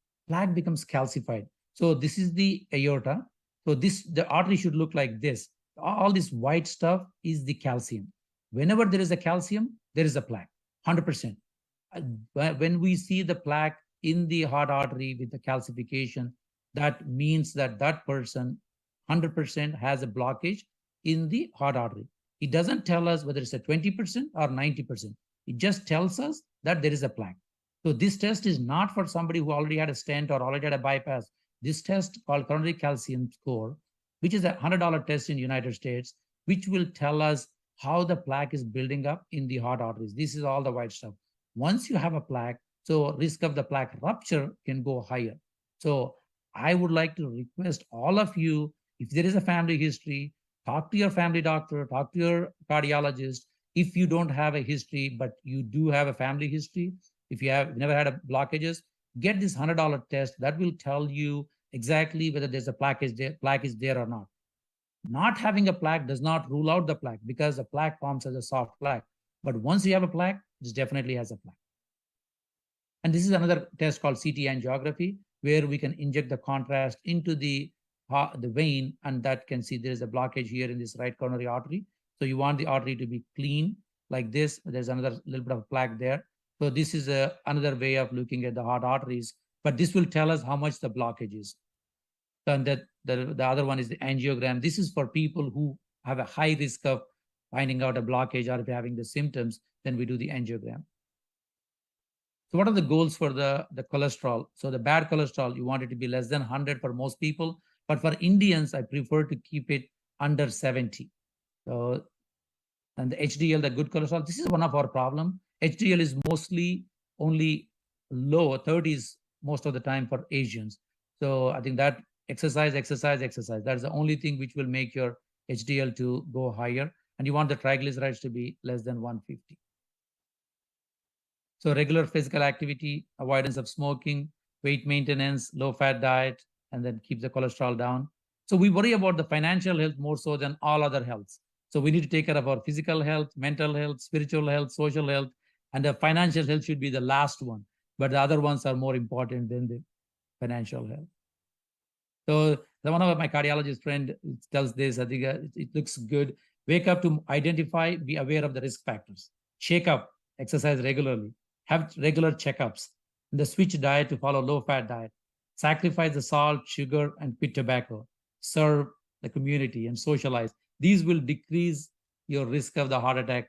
becomes calcified. So this is the aorta. So the artery should look like this. All this white stuff is the calcium. Whenever there is a calcium, there is a plaque, 100%. When we see the plaque in the heart artery with the calcification, that means that person 100% has a blockage in the heart artery. It doesn't tell us whether it's a 20% or 90%. It just tells us that there is a plaque. So this test is not for somebody who already had a stent or already had a bypass. This test called coronary calcium score, which is a $100 test in the United States, which will tell us how the plaque is building up in the heart arteries. This is all the white stuff. Once you have a plaque, so risk of the plaque rupture can go higher. So I would like to request all of you, if there is a family history, talk to your family doctor, talk to your cardiologist. If you don't have a history, but you do have a family history, if you have never had a blockages, get this $100 test that will tell you exactly whether there's a plaque is there or not. Not having a plaque does not rule out the plaque, because the plaque forms as a soft plaque. But once you have a plaque, this definitely has a plaque. And this is another test called CT angiography, where we can inject the contrast into the vein, and that can see there is a blockage here in this right coronary artery. So you want the artery to be clean like this. There's another little bit of plaque there. So this is another way of looking at the heart arteries, but this will tell us how much the blockage is. And the other one is the angiogram. This is for people who have a high risk of finding out a blockage, or if they're having the symptoms, then we do the angiogram. So what are the goals for the cholesterol? So the bad cholesterol, you want it to be less than 100 for most people. But for Indians, I prefer to keep it under 70. So, and the HDL, the good cholesterol, this is one of our problem. HDL is mostly only low 30s most of the time for Asians. So I think that exercise. That's the only thing which will make your HDL to go higher. And you want the triglycerides to be less than 150. So regular physical activity, avoidance of smoking, weight maintenance, low-fat diet, and then keep the cholesterol down. So we worry about the financial health more so than all other healths. So we need to take care of our physical health, mental health, spiritual health, social health, and the financial health should be the last one. But the other ones are more important than the financial health. So one of my cardiologist friend tells this, I think it looks good. Wake up to identify, be aware of the risk factors. Shake up, exercise regularly, have regular checkups, and the switch diet to follow low-fat diet. Sacrifice the salt, sugar, and quit tobacco. Serve the community and socialize. These will decrease your risk of the heart attack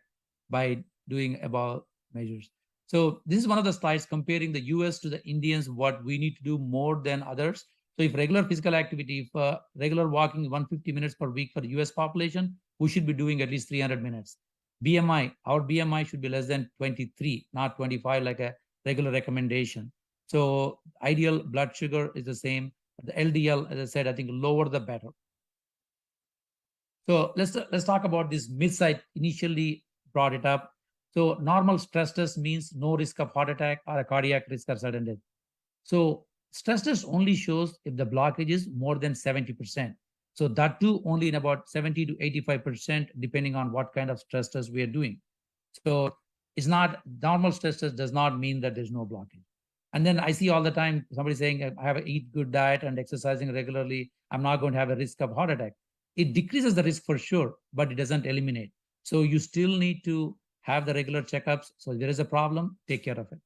by doing above measures. So this is one of the slides comparing the US to the Indians, what we need to do more than others. So if regular physical activity, if regular walking 150 minutes per week for the US population, we should be doing at least 300 minutes. BMI, our BMI should be less than 23, not 25 like a regular recommendation. So ideal blood sugar is the same. The LDL, as I said, I think lower the better. So let's talk about this myths I initially brought it up. So normal stress test means no risk of heart attack or a cardiac risk or sudden death. So stress test only shows if the blockage is more than 70%. So that too only in about 70 to 85%, depending on what kind of stress test we are doing. So it's not, normal stress test does not mean that there's no blockage. And then I see all the time somebody saying, I have to eat good diet and exercising regularly, I'm not going to have a risk of heart attack. It decreases the risk for sure, but it doesn't eliminate. So you still need to have the regular checkups. So if there is a problem, take care of it.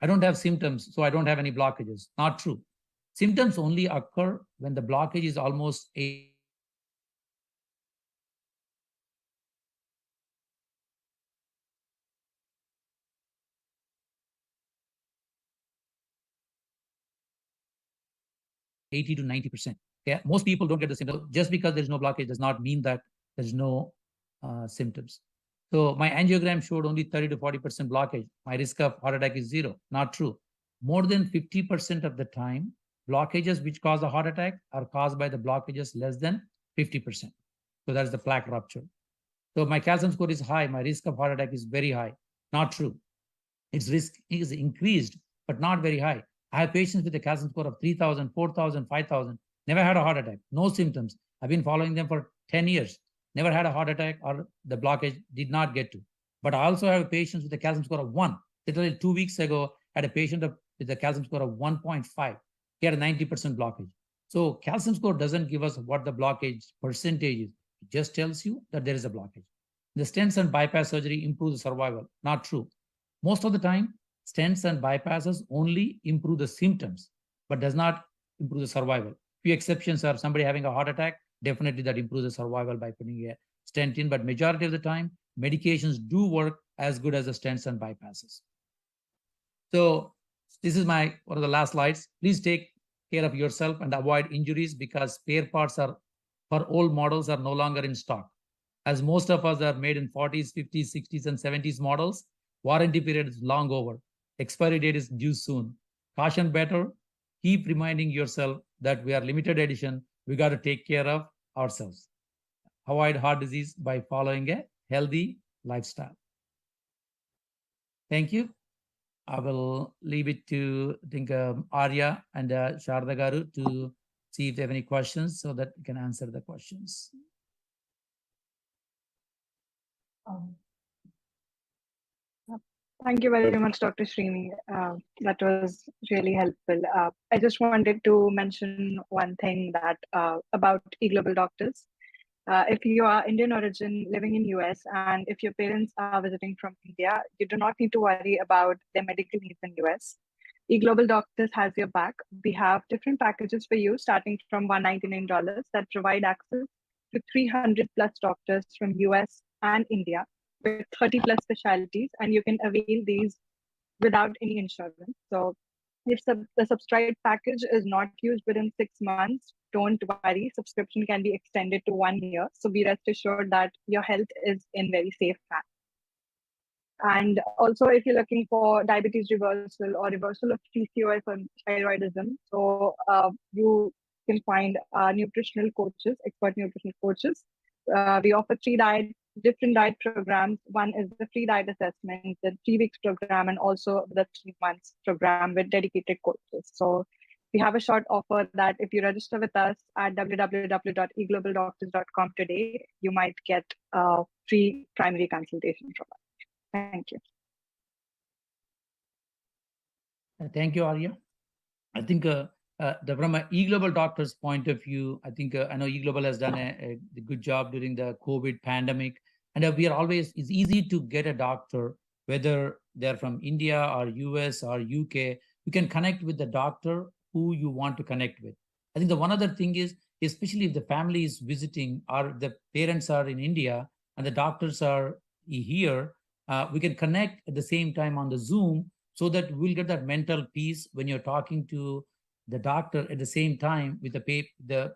I don't have symptoms, so I don't have any blockages. Not true. Symptoms only occur when the blockage is almost 80 to 90%. Okay? Most people don't get the symptoms. Just because there's no blockage does not mean that there's no symptoms. So my angiogram showed only 30 to 40% blockage. My risk of heart attack is zero. Not true. More than 50% of the time, blockages which cause a heart attack are caused by the blockages less than 50%. So that's the plaque rupture. So my calcium score is high. My risk of heart attack is very high. Not true. Its risk is increased, but not very high. I have patients with a calcium score of 3,000, 4,000, 5,000, never had a heart attack, no symptoms. I've been following them for 10 years, never had a heart attack or the blockage did not get to. But I also have patients with a calcium score of 1. Literally 2 weeks ago, I had a patient with a calcium score of 1.5. He had a 90% blockage. So calcium score doesn't give us what the blockage percentage is. It just tells you that there is a blockage. The stents and bypass surgery improve the survival. Not true. Most of the time, stents and bypasses only improve the symptoms, but does not improve the survival. Few exceptions are somebody having a heart attack, definitely that improves the survival by putting a stent in. But majority of the time, medications do work as good as the stents and bypasses. So this is one of the last slides. Please take care of yourself and avoid injuries, because spare parts are for old models are no longer in stock. As most of us are made in 40s, 50s, 60s, and 70s models, warranty period is long over. Expiry date is due soon. Caution better. Keep reminding yourself that we are limited edition. We got to take care of ourselves. Avoid heart disease by following a healthy lifestyle. Thank you. I will leave it to, I think, Arya and Sharda Garu to see if they have any questions so that we can answer the questions. Thank you very much, Dr. Srini. That was really helpful. I just wanted to mention one thing that about eGlobal Doctors. If you are Indian origin living in US and if your parents are visiting from India, you do not need to worry about their medical needs in US. eGlobal Doctors has your back. We have different packages for you starting from $199 that provide access to 300 plus doctors from US and India with 30 plus specialties, and you can avail these without any insurance. So if the subscribed package is not used within 6 months, don't worry, subscription can be extended to 1 year. So be rest assured that your health is in very safe hands. And also, if you're looking for diabetes reversal or reversal of PCOS or thyroidism, so you can find nutritional coaches, expert nutritional coaches. We offer different diet programs. One is the free diet assessment, the 3 weeks program, and also the 3 months program with dedicated coaches. So we have a short offer that if you register with us at www.eglobaldoctors.com today, you might get a free primary consultation from us. Thank you. Thank you, Arya. I think from an eGlobal Doctors point of view, I think I know eGlobal has done a good job during the COVID pandemic. And we are always, it's easy to get a doctor, whether they're from India or US or UK. You can connect with the doctor who you want to connect with. I think the one other thing is, especially if the family is visiting or the parents are in India and the doctors are here, we can connect at the same time on the Zoom so that we'll get that mental peace when you're talking to the doctor at the same time with the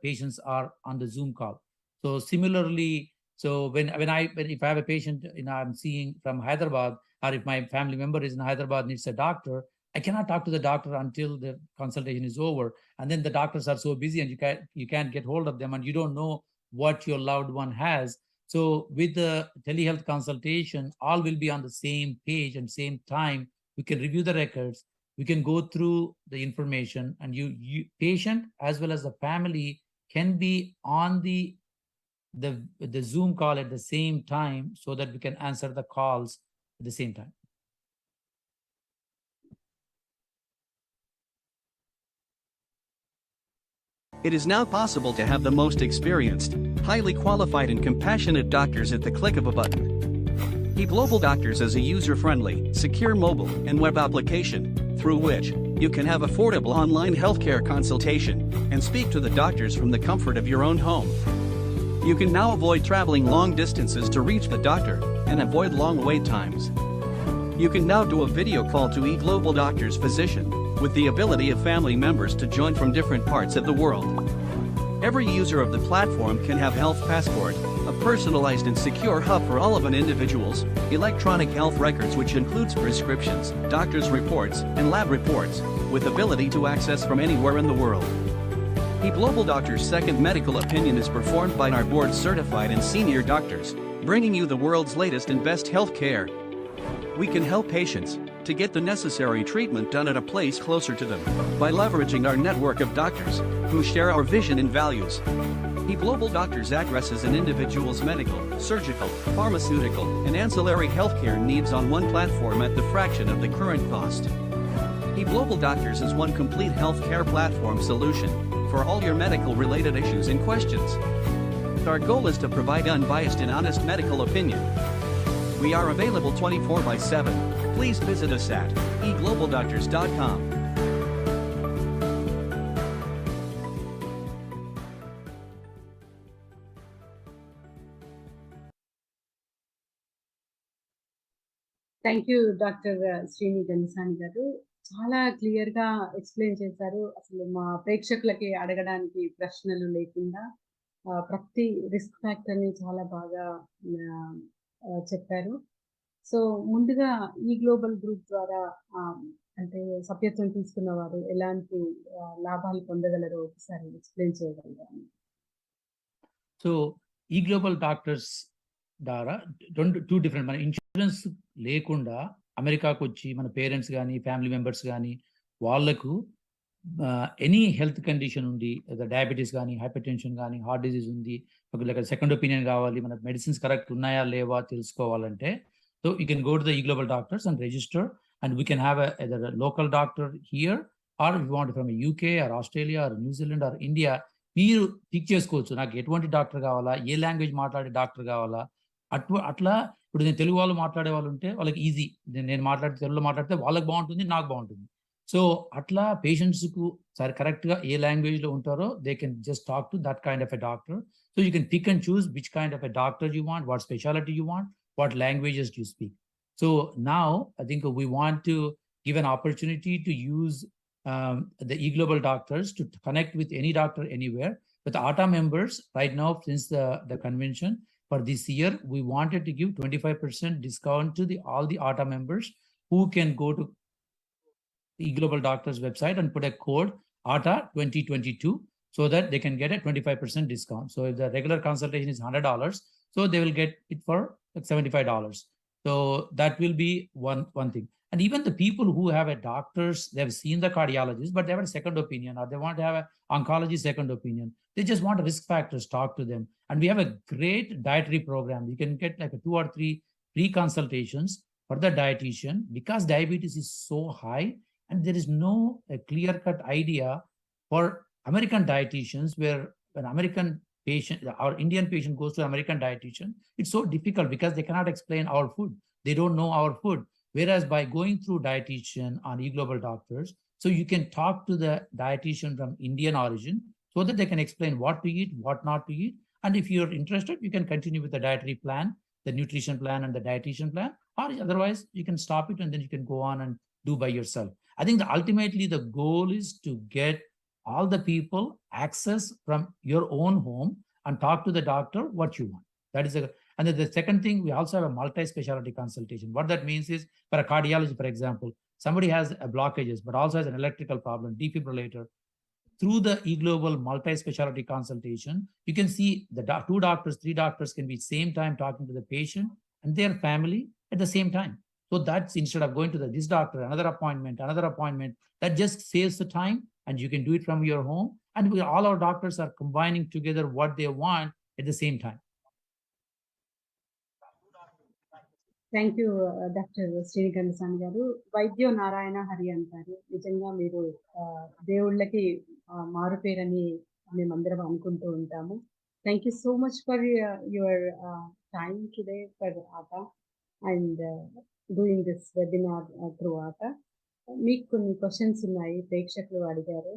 patients are on the Zoom call. So similarly, so if I have a patient, I'm seeing from Hyderabad, or if my family member is in Hyderabad needs a doctor, I cannot talk to the doctor until the consultation is over. And then the doctors are so busy and you can't get hold of them and you don't know what your loved one has. So with the telehealth consultation, all will be on the same page and same time. We can review the records. We can go through the information, and you patient as well as the family can be on the Zoom call at the same time so that we can answer the calls at the same time. It is now possible to have the most experienced, highly qualified and compassionate doctors at the click of a button. eGlobal Doctors is a user-friendly, secure mobile and web application through which you can have affordable online healthcare consultation and speak to the doctors from the comfort of your own home. You can now avoid traveling long distances to reach the doctor and avoid long wait times. You can now do a video call to eGlobal Doctors physician with the ability of family members to join from different parts of the world. Every user of the platform can have Health Passport, a personalized and secure hub for all of an individual's electronic health records, which includes prescriptions, doctor's reports, and lab reports, with ability to access from anywhere in the world. eGlobal Doctors' second medical opinion is performed by our board-certified and senior doctors, bringing you the world's latest and best health care. We can help patients to get the necessary treatment done at a place closer to them by leveraging our network of doctors who share our vision and values. eGlobal Doctors addresses an individual's medical, surgical, pharmaceutical, and ancillary healthcare needs on one platform at the fraction of the current cost. eGlobal Doctors is one complete healthcare platform solution for all your medical-related issues and questions. Our goal is to provide unbiased and honest medical opinion. We are available 24/7. Please visit us at eglobaldoctors.com. Thank you doctor Srini Gandhasani గారు. చాలా క్లియర్‌గా explain చేశారు. అసలు మా ప్రేక్షకులకి అడగడానికి ప్రశ్నలు లేకుండా ప్రతి రిస్క్ ఫ్యాక్టర్‌ని చాలా బాగా ఆహ్, చెప్పారు. సో, ముందుగా ఈ గ్లోబల్ గ్రూప్ ద్వారా అంటే సభ్యత్వం తీసుకున్నవారు ఎలాంటి లాభాలు పొందగలరో ఒకసారి ఎక్స్‌ప్లెయిన్ చేయగలరా? సో ఈ గ్లోబల్ డాక్టర్స్ ద్వారా టూ డిఫరెంట్, మన ఇన్సూరెన్స్ లేకుండా అమెరికాకు వచ్చి మన పేరెంట్స్ కానీ ఫ్యామిలీ మెంబర్స్ కానీ వాళ్ళకు ఎనీ హెల్త్ కండిషన్ ఉంది, డయాబెటీస్ కానీ హైపర్ టెన్షన్ కానీ హార్ట్ డిజీజ్ ఉంది, ఒక సెకండ్ ఒపీనియన్ కావాలి, మన మెడిసిన్స్ కరెక్ట్ ఉన్నాయా లేవా తెలుసుకోవాలంటే, so you can go to the ఈ global doctors and register and we can have either local doctor here are you want from UK or Australia are New Zealand are India. మీరు pick చేసుకోవచ్చు నాకు ఎటువంటి doctor కావాలా, ఏ language మాట్లాడే doctor కావాలా. అట్లా ఇప్పుడు నేను తెలుగు వాళ్ళు మాట్లాడే వాళ్ళు ఉంటే వాళ్ళకి ఈజీ, నేను మాట్లాడితే తెలుగులో మాట్లాడితే వాళ్ళకి బాగుంటుంది, నాకు బాగుంటుంది. సో అట్లా పేషెంట్స్కు సరే కరెక్ట్గా ఏ లాంగ్వేజ్లో ఉంటారో they can just talk to that kind of a doctor. So you can pick and choose which kind of a doctor you want, what speciality you want, what languages do you speak. So now I think we want to give an opportunity to use the e-global doctors to connect with any doctor anywhere. With ATA members right now, since the convention for this year, we wanted to give 25% discount to all the ATA members who can go to e-global doctors website and put a code ATA 2022 so that they can get a 25% discount. So if the regular consultation is $100, so they will get it for like $75. So that will be one thing. And even the people who have a doctors, they've seen the cardiologist, but they have a second opinion, or they want to have an oncology second opinion. They just want risk factors, talk to them. And we have a great dietary program. You can get like 2 or 3 free consultations for the dietitian because diabetes is so high and there is no clear-cut idea for American dietitians where an American patient, our Indian patient goes to American dietitian, it's so difficult because they cannot explain our food. They don't know our food. Whereas by going through dietitian on e-global doctors, so you can talk to the dietitian from Indian origin so that they can explain what to eat, what not to eat. And if you're interested, you can continue with the dietary plan, the nutrition plan and the dietitian plan, or otherwise you can stop it and then you can go on and do by yourself. I think ultimately the goal is to get all the people access from your own home and talk to the doctor what you want. That is and then the second thing, we also have a multi-specialty consultation. What that means is for a cardiologist, for example, somebody has a blockages, but also has an electrical problem, defibrillator. Through the e-global multi-specialty consultation, you can see the 2 doctors, 3 doctors can be same time talking to the patient and their family at the same time. So that's instead of going to this doctor, another appointment, that just saves the time and you can do it from your home. And all our doctors are combining together what they want at the same time. Thank you doctor Srini Gandhasani గారు. వైద్యో నారాయణ హరి అంటారు. నిజంగా మీరు దేవుళ్ళకి మారుపేరని మేమందరం అనుకుంటూ ఉంటాము. Thank you so much for your time today for ATA and doing this webinar through ATA. మీకు కొన్ని క్వశ్చన్స్ ఉన్నాయి, ప్రేక్షకులు అడిగారు.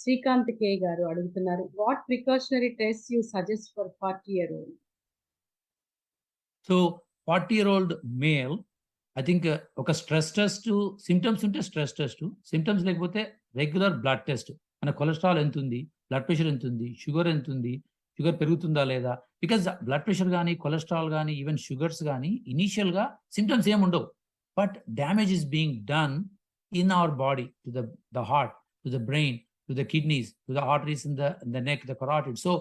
శ్రీకాంత్ కే గారు అడుగుతున్నారు, what precautionary test you suggest for 40-year-old? So 40-year-old male, I think ఒక స్ట్రెస్ టెస్ట్, సిమ్టమ్స్ ఉంటే స్ట్రెస్ టెస్ట్, సిమ్టమ్స్ లేకపోతే రెగ్యులర్ బ్లడ్ టెస్ట్. మన కొలెస్ట్రాల్ ఎంత ఉంది, బ్లడ్ ప్రెషర్ ఎంత ఉంది, షుగర్ ఎంత ఉంది, షుగర్ పెరుగుతుందా లేదా. బికాజ్ బ్లడ్ ప్రెషర్ కానీ కొలెస్ట్రాల్ కానీ ఈవెన్ షుగర్స్ కానీ ఇనీషియల్గా సిమ్టమ్స్ ఏమి ఉండవు, but damage is being done in our body to the heart, to the brain, to the kidneys, to the arteries in the neck, the carotid. So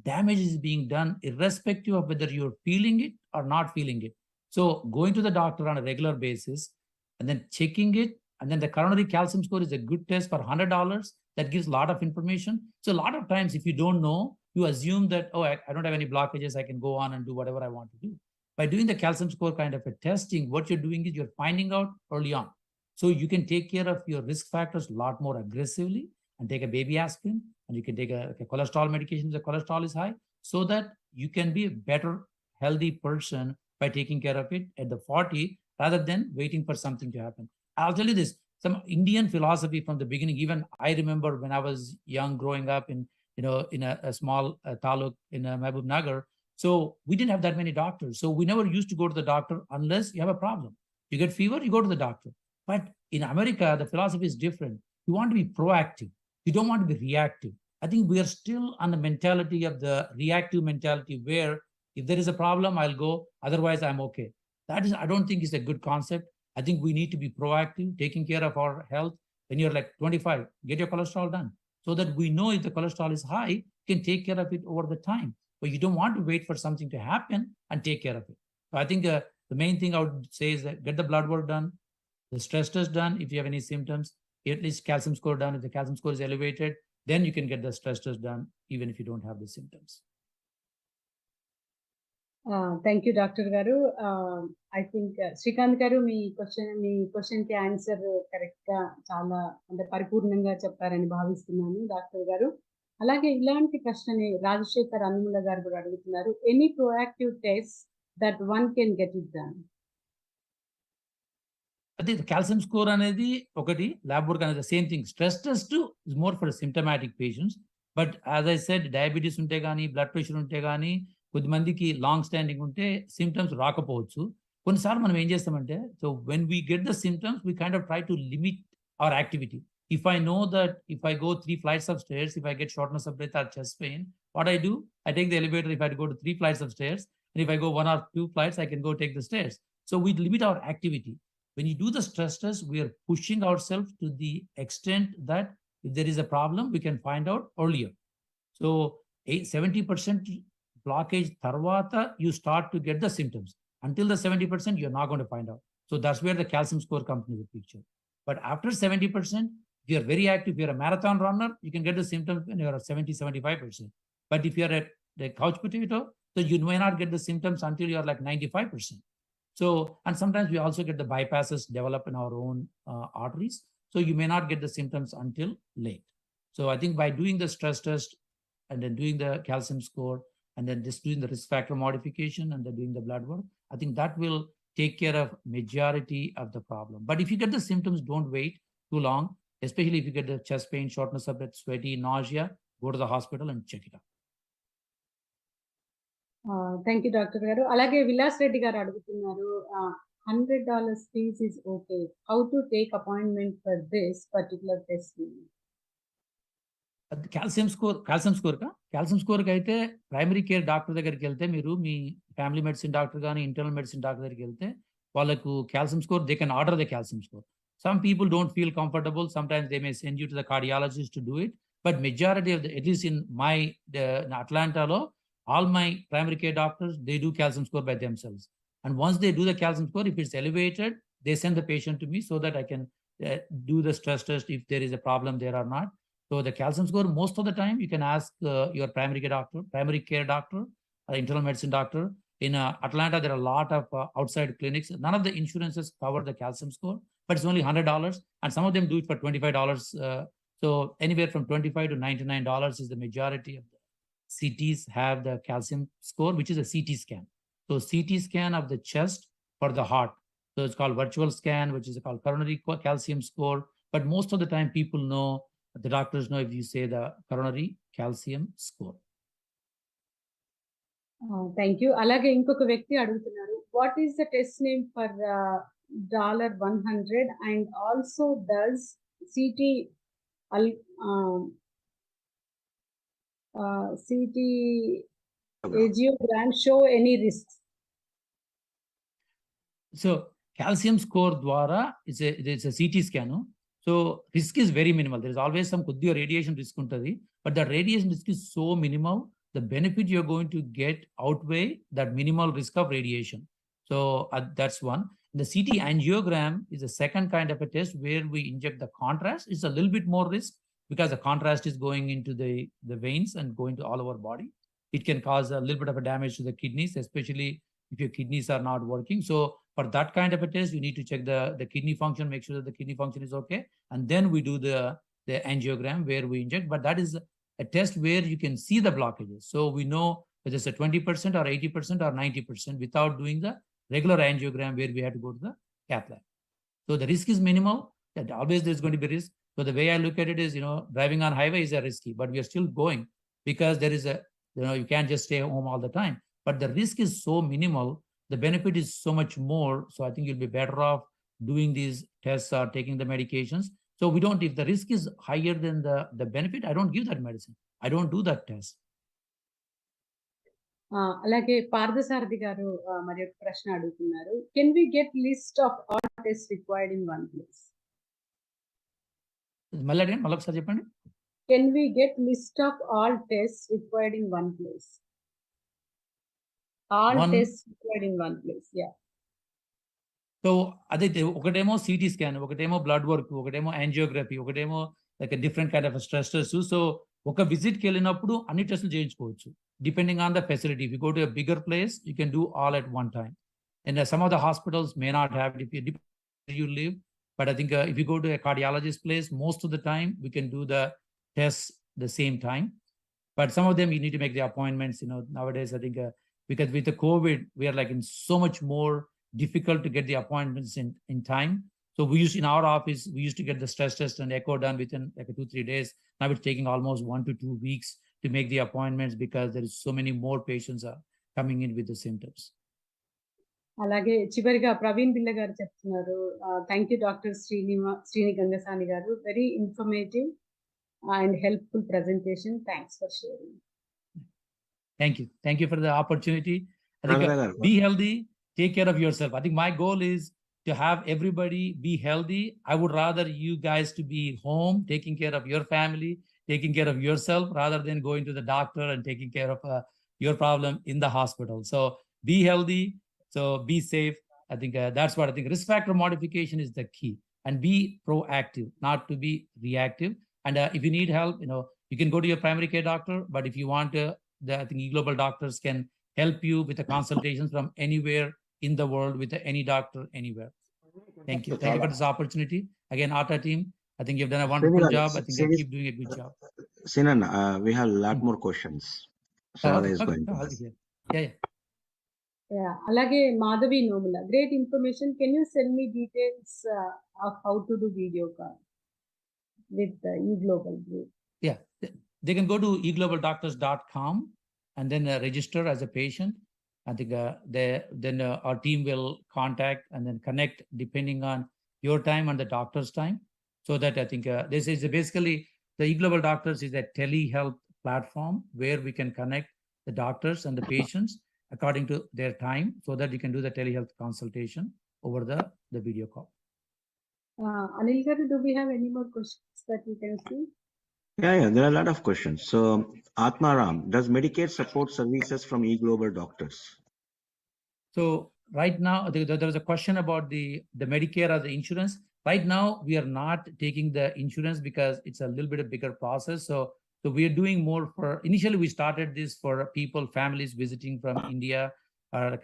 damage is being done irrespective of whether you're feeling it or not feeling it. So going to the doctor on a regular basis and then checking it, and then the coronary calcium score is a good test for $100 that gives a lot of information. So a lot of times if you don't know, you assume that, oh, I don't have any blockages, I can go on and do whatever I want to do. By doing the calcium score kind of a testing, what you're doing is you're finding out early on. So you can take care of your risk factors a lot more aggressively and take a baby aspirin, and you can take a cholesterol medication if the cholesterol is high, so that you can be a better, healthy person by taking care of it at the 40 rather than waiting for something to happen. I'll tell you this, some Indian philosophy from the beginning, even I remember when I was young growing up in a small taluk in Mehboob Nagar. So we didn't have that many doctors. So we never used to go to the doctor unless you have a problem. You get fever, you go to the doctor. But in America, the philosophy is different. You want to be proactive. You don't want to be reactive. I think we are still on the mentality of the reactive mentality where if there is a problem, I'll go. Otherwise, I'm okay. That is, I don't think is a good concept. I think we need to be proactive, taking care of our health. When you're like 25, get your cholesterol done so that we know if the cholesterol is high, you can take care of it over the time. But you don't want to wait for something to happen and take care of it. So I think the main thing I would say is that get the blood work done, the stress test done if you have any symptoms, at least calcium score done. If the calcium score is elevated, then you can get the stress test done even if you don't have the symptoms. Thank you, Dr. Garu. I think Srikanth Garu, me question కి answer correct గా చాలా అంటే పరిపూర్ణంగా చెప్పారని భావిస్తున్నాను doctor గారు. అలాగే ఇలాంటి ప్రశ్నని రాజశేఖర్ అన్ముల గారు కూడా అడుగుతున్నారు. Any proactive test that one can get it done? అదే కాల్షియం స్కోర్ అనేది ఒకటి, ల్యాబ్ వర్క్ అనేది same thing. Stress test is more for symptomatic patients. But as I said, diabetes ఉంటే కానీ, బ్లడ్ ప్రెషర్ ఉంటే కానీ, కొద్దిమందికి లాంగ్ స్టాండింగ్ ఉంటే సిమ్టమ్స్ రాకపోవచ్చు. కొన్నిసార్లు మనం ఏం చేస్తామంటే, so when we get the symptoms we kind of try to limit our activity. If I know that if I go 3 flights of stairs, if I get shortness of breath or chest pain, what I do, I take the elevator if I go to 3 flights of stairs. And if I go 1 or 2 flights, I can go take the stairs. So we limit our activity. When you do the stress test, we are pushing ourselves to the extent that if there is a problem, we can find out earlier. So 70% blockage tarvata, you start to get the symptoms. Until the 70%, you're not going to find out. So that's where the calcium score comes into the picture. But after 70%, if you're very active, if you're a marathon runner, you can get the symptoms when you're at 70-75%. But if you're at the couch potato, so you may not get the symptoms until you're like 95%. So, and sometimes we also get the bypasses develop in our own arteries. So you may not get the symptoms until late. So I think by doing the stress test and then doing the calcium score and then just doing the risk factor modification and then doing the blood work, I think that will take care of majority of the problem. But if you get the symptoms, don't wait too long, especially if you get the chest pain, shortness of breath, sweaty, nausea, go to the hospital and check it out. Thank you doctor గారు. అలాగే విలాస్ రెడ్డి గారు అడుగుతున్నారు, $100 fees is okay, how to take appointment for this particular test? Calcium స్కోర్కి అయితే primary care doctor దగ్గరికి వెళ్తే, మీరు మీ ఫ్యామిలీ మెడిసిన్ డాక్టర్ కానీ ఇంటర్నల్ మెడిసిన్ డాక్టర్ దగ్గరికి వెళ్తే వాళ్ళకు calcium score, they can order the calcium score. Some people don't feel comfortable. Sometimes they may send you to the cardiologist to do it. But majority of the, at least in my in Atlanta, all my primary care doctors, they do calcium score by themselves. And once they do the calcium score, if it's elevated, they send the patient to me so that I can do the stress test if there is a problem there or not. So the calcium score, most of the time, you can ask your primary care doctor, or internal medicine doctor. In Atlanta, there are a lot of outside clinics. None of the insurances cover the calcium score, but it's only $100, and some of them do it for $25. So anywhere from $25 to $99 is the majority of the CTs have the calcium score, which is a CT scan. So CT scan of the chest for the heart. So it's called virtual scan, which is called coronary calcium score. But most of the time people know, the doctors know if you say the coronary calcium score. Thank you. అలాగే ఇంకొక వ్యక్తి అడుగుతున్నారు, what is the test name for $100 and also does CT angiogram show any risks? So calcium score dwara it's a CT scan. So risk is very minimal. There is always some kuddiga radiation risk untadi, but the radiation risk is so minimal, the benefit you're going to get outweigh that minimal risk of radiation. So that's one. The CT angiogram is a second kind of a test where we inject the contrast. It's a little bit more risk because the contrast is going into the veins and going to all over body. It can cause a little bit of a damage to the kidneys, especially if your kidneys are not working. So for that kind of a test, you need to check the kidney function, make sure that the kidney function is okay. And then we do the angiogram where we inject. But that is a test where you can see the blockages. So we know whether it's a 20% or 80% or 90% without doing the regular angiogram where we have to go to the cath lab. So the risk is minimal. That always there's going to be risk. So the way I look at it is, driving on highway is a risky, but we are still going because there is you can't just stay home all the time. But the risk is so minimal the benefit is so much more. So I think you'll be better off doing these tests or taking the medications. So we don't, if the risk is higher than the benefit, I don't give that medicine. I don't do that test. అలాగే పార్థసారథి గారు మరి ఒక ప్రశ్న అడుగుతున్నారు. Can we get list of all test required in one place? మళ్ళీ అడిగాను, మళ్ళీ ఒకసారి చెప్పండి. Can we get list of all test required in one place? All test required in one place, yeah. So అదైతే ఒకటేమో సిటీ స్కాన్, ఒకటేమో blood work, ఒకటేమో angiography, ఒకటేమో like different kind of stress test. So ఒక విజిట్కి వెళ్ళినప్పుడు అన్ని టెస్టులు చేయించుకోవచ్చు, depending on the facility. If you go to a bigger place, you can do all at one time. And some of the hospitals may not have it if you live. But I think if you go to a cardiologist place, most of the time we can do the tests the same time. But some of them you need to make the appointments. You know, nowadays I think because with the COVID, we are like in so much more difficult to get the appointments in time. So we used, in our office, we used to get the stress test and echo done within like 2-3 days. Now it's taking almost 1 to 2 weeks to make the appointments because there is so many more patients are coming in with the symptoms. అలాగే చివరిగా ప్రవీణ్ బిల్ల గారు చెప్తున్నారు, thank you doctor Srini Gangasani గారు, very informative and helpful presentation. Thanks for sharing. Thank you for the opportunity. I think be healthy, take care of yourself. I think my goal is to have everybody be healthy. I would rather you guys to be home, taking care of your family, taking care of yourself, rather than going to the doctor and taking care of your problem in the hospital. So be healthy, so be safe. I think that's what I think. Risk factor modification is the key, and be proactive, not to be reactive. And if you need help, you know, you can go to your primary care doctor. But if you want I think eGlobal doctors can help you with the consultations from anywhere in the world with any doctor anywhere. Thank you for this opportunity. Again, ATA team, I think you've done a wonderful job. I think you keep doing a good job. Sinan, we have a lot more questions. Sarada is going to ask. Yeah, alage Madhavi Nomula, great information. Can you send me details of how to do video call with the eGlobal group? Yeah, they can go to eglobalDoctors.com and then register as a patient. I think then our team will contact and then connect depending on your time and the doctor's time. So that I think this is basically the eGlobal Doctors is a telehealth platform where we can connect the doctors and the patients according to their time, so that you can do the telehealth consultation over the video call. Anil garu, do we have any more questions that you can see? Yeah, there are a lot of questions. So, Atmaram, does Medicaid support services from eGlobal Doctors? So right now, there was a question about the Medicare or the insurance. Right now, we are not taking the insurance because it's a little bit of bigger process. So we are doing more for, initially we started this for people, families visiting from India, or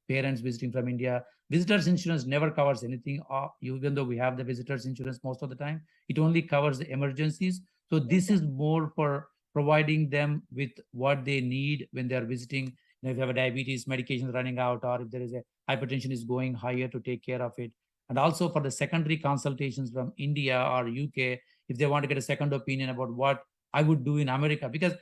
parents visiting from India. Visitors insurance never covers anything, even though we have the visitors insurance most of the time. It only covers the emergencies. So this is more for providing them with what they need when they are visiting. You know, if you have a diabetes, medication running out, or if there is a hypertension is going higher, to take care of it. And also for the secondary consultations from India or UK, if they want to get a second opinion about what I would do in America. Because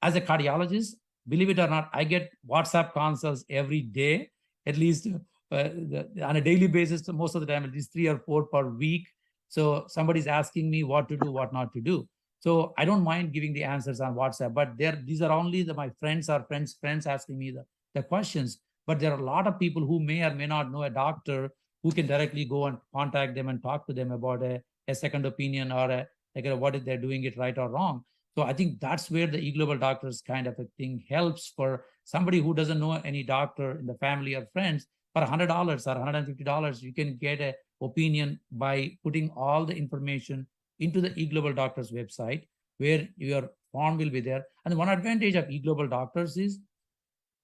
as a cardiologist, believe it or not, I get WhatsApp consults every day, at least on a daily basis, most of the time, at least 3 or 4 per week. So somebody's asking me what to do, what not to do. So I don't mind giving the answers on WhatsApp, but these are only my friends or friends asking me the questions. But there are a lot of people who may or may not know a doctor who can directly go and contact them and talk to them about a second opinion, or like what if they're doing it right or wrong. So I think that's where the eGlobal Doctors kind of a thing helps for somebody who doesn't know any doctor in the family or friends. For $100 or $150, you can get an opinion by putting all the information into the eGlobal Doctors website, where your form will be there. And one advantage of eGlobal Doctors is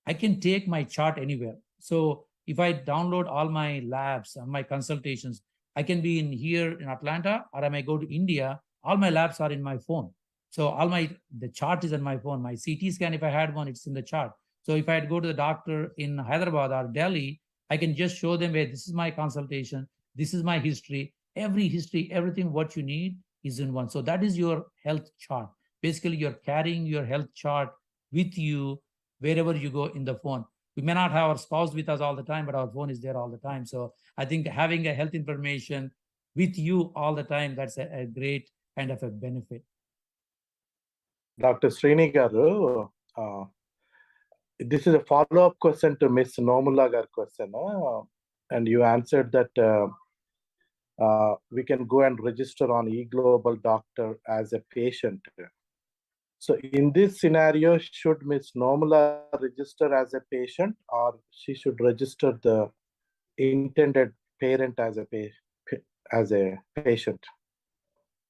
I can take my chart anywhere. So if I download all my labs and my consultations, I can be in here in Atlanta, or I may go to India. All my labs are in my phone. So the chart is on my phone. My CT scan, if I had one, it's in the chart. So if I had to go to the doctor in Hyderabad or Delhi, I can just show them, hey, this is my consultation, this is my history, everything what you need is in one. So that is your health chart. Basically, you're carrying your health chart with you wherever you go in the phone. We may not have our spouse with us all the time, but our phone is there all the time. So I think having a health information with you all the time, that's a great kind of a benefit. Dr. Srini garu, this is a follow-up question to Miss Nomula gar question, and you answered that we can go and register on eGlobal Doctor as a patient. So in this scenario, should Miss Nomula register as a patient, or she should register the intended parent as a patient?